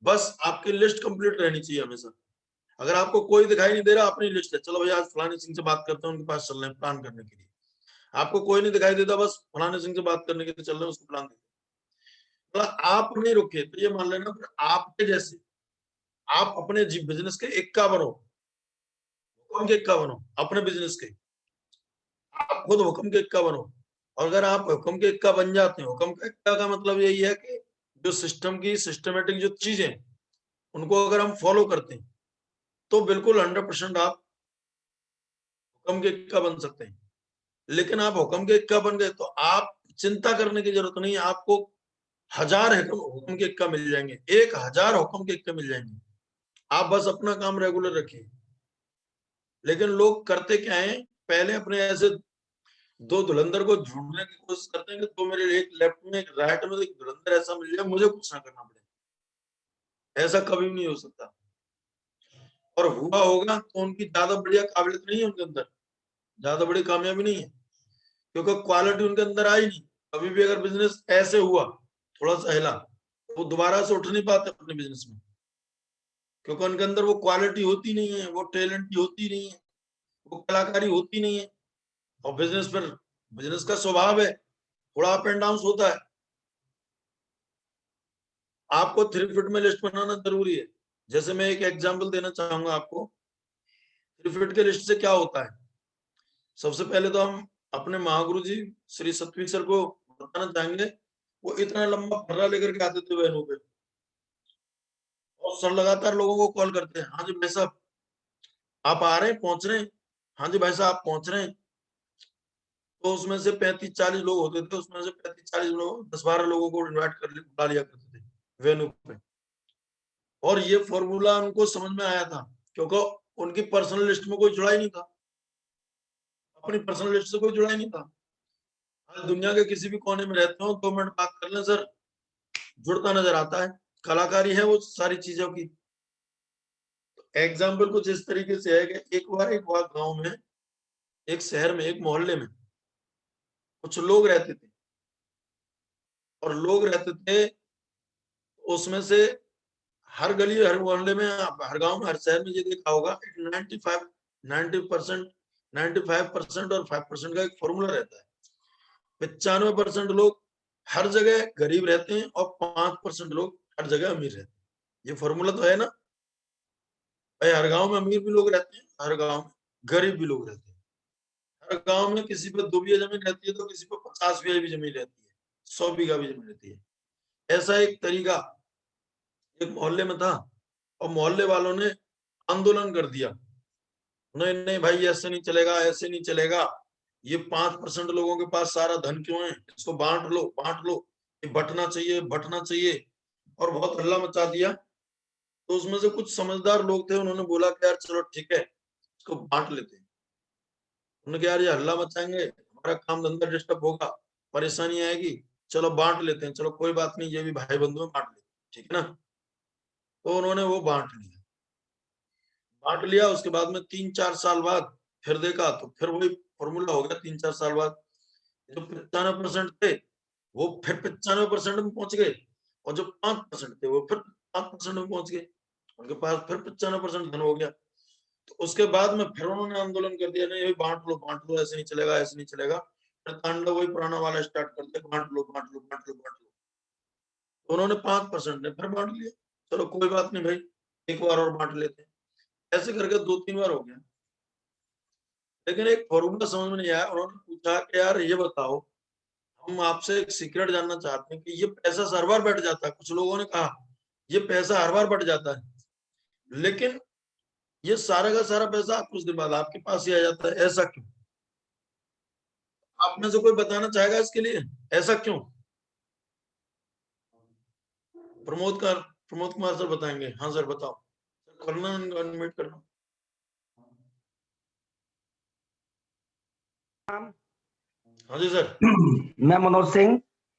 [SPEAKER 3] बस आपकी लिस्ट कंप्लीट रहनी चाहिए हमेशा। अगर आपको कोई दिखाई नहीं दे रहा, अपनी लिस्ट है, चलो भैया आज फलाने सिंह से बात करते हैं, उनके पास चल रहे हैं प्लान करने के लिए। आपको कोई नहीं दिखाई देता, बस फलाने सिंह से बात करने के लिए चल रहे हैं, उसको प्लान देते, मतलब आप नहीं रुके तो ये मान लेना फिर आपके जैसे आप अपने बिजनेस के इक्का बनो, हुक्म के इक्का बनो अपने बिजनेस के, आप खुद हुक्म के इक्का बनो। और अगर आप हुक्म के इक्का बन जाते हैं, हुक्म का इक्का का मतलब यही है कि जो सिस्टम की सिस्टमेटिक जो चीजें उनको अगर हम फॉलो करते हैं तो बिल्कुल 100% आप हुक्म के इक्का बन सकते हैं। लेकिन आप हुक्म के इक्का बन गए तो आप चिंता करने की जरूरत नहीं, आपको 1000 हुक्म के इक्का मिल जाएंगे, 1000 हुक्म के इक्का मिल जाएंगे, आप बस अपना काम रेगुलर रखिए। लेकिन लोग करते क्या है, पहले अपने ऐसे 2 धुरंधर को ढूंढने की कोशिश करते हैं कि तो मेरे एक लेफ्ट में एक राइट में एक धुरंधर ऐसा मिल जाए मुझे कुछ ना करना पड़े। ऐसा कभी नहीं हो सकता, और हुआ होगा तो उनकी ज्यादा बढ़िया काबिलियत नहीं है उनके अंदर, ज्यादा बड़ी कामयाबी नहीं है, क्योंकि क्वालिटी उनके अंदर आई नहीं। कभी भी अगर बिजनेस ऐसे हुआ, थोड़ा सा हिला, तो वो दोबारा से उठ नहीं पाते अपने बिजनेस में, क्योंकि उनके अंदर वो क्वालिटी होती नहीं है, वो टैलेंट होती नहीं है, वो कलाकारी होती नहीं है। और बिजनेस पर, बिजनेस का स्वभाव है थोड़ा अप एंड डाउन होता है। आपको 3 फीट में लिस्ट बनाना जरूरी है। जैसे मैं एक एग्जांपल देना चाहूंगा आपको, 3 फीट के लिस्ट से क्या होता है। सबसे पहले तो हम अपने महागुरु जी श्री सतवीर सर को बताना चाहेंगे। वो इतना लंबा फर्रा लेकर के आते थे बहनों पे, और सर लगातार लोगों को कॉल करते हैं, हाँ जी भाई साहब आप आ रहे हैं, पहुंच रहे हैं, हाँ जी भाई साहब आप पहुंच रहे हैं। तो उसमें से 35-40 लोग होते थे, उसमें से 35-40 लोग 10-12 लोगों को इन्वाइट कर बुला लिया करते थे वेन्यू पे। और ये फॉर्मूला उनको समझ में आया था, क्योंकि उनकी पर्सनल लिस्ट में कोई जुड़ा ही नहीं था, अपनी पर्सनल लिस्ट से कोई जुड़ा ही नहीं था। आज दुनिया के किसी भी कोने में रहते हो, 2 मिनट बात कर लें सर, जुड़ता नजर आता है, कलाकारी है वो सारी चीजों की। एग्जाम्पल कुछ इस तरीके से है कि एक बार एक गांव में, एक शहर में, एक मोहल्ले में कुछ लोग रहते थे, और लोग रहते थे उसमें से हर गली, हर मोहल्ले में, हर गांव में, हर शहर में ये देखा होगा 90% और 5% का एक फॉर्मूला रहता है। 95% लोग हर जगह गरीब रहते हैं और 5% लोग हर जगह अमीर रहते हैं। ये फॉर्मूला तो है ना भाई, हर गांव में अमीर भी लोग रहते हैं, हर गांव में गरीब भी लोग रहते हैं। हर गांव में किसी पे 2 बीघा जमीन रहती है तो किसी पे 50 बीघा भी जमीन रहती है, 100 बीघा भी जमीन रहती है। ऐसा एक तरीका एक मोहल्ले में था और मोहल्ले वालों ने आंदोलन कर दिया, नहीं नहीं भाई ऐसे नहीं चलेगा, ऐसे नहीं चलेगा, ये 5% लोगों के पास सारा धन क्यों है, इसको बांट लो, ये बंटना चाहिए, बंटना चाहिए, और बहुत हल्ला मचा दिया। तो उसमें से कुछ समझदार लोग थे, उन्होंने बोला कि यार चलो ठीक है, इसको बांट लेते हैं। उन्होंने कहा यार ये हल्ला मचाएंगे, हमारा काम धंधा डिस्टर्ब होगा, परेशानी आएगी, चलो बांट लेते हैं, चलो कोई बात नहीं, ये भी भाई बंधु में बांट लेते हैं, ठीक है ना। तो उन्होंने वो बांट लिया। उसके बाद में 3-4 साल बाद फिर देखा तो फिर वही फॉर्मूला हो गया। 3-4 साल बाद जो 95% थे वो फिर 95% में पहुंच गए, और जो 5% थे वो फिर 5% में पहुंच गए, उनके पास फिर 95% धन हो गया। तो उसके बाद में फिर उन्होंने आंदोलन कर दिया, नहीं बांट लो, ऐसे नहीं चलेगा, ऐसे नहीं चलेगा। फिर तांडव वही पुराना वाला स्टार्ट कर दिया, बांट लो। तो उन्होंने 5% ने फिर बांट लिया, चलो कोई बात नहीं भाई, एक बार और बांट लेते हैं। ऐसे करके 2-3 बार हो गया, लेकिन एक फॉर्मूला समझ में नहीं आया। उन्होंने पूछा कि यार ये बताओ, हम आपसे एक सीक्रेट जानना चाहते हैं कि ये पैसा हर बार बढ़ जाता है। कुछ लोगों ने कहा ये पैसा हर बार बढ़ जाता है, लेकिन ये सारा का सारा पैसा कुछ दिन बाद आपके पास ही आ जाता है, ऐसा क्यों? आप में से कोई बताना चाहेगा इसके लिए, ऐसा क्यों? प्रमोद कुमार सर बताएंगे। हाँ सर बताओ, खोलना, अनम्यूट करना। हाँ जी सर।
[SPEAKER 4] मैं मनोज सिंह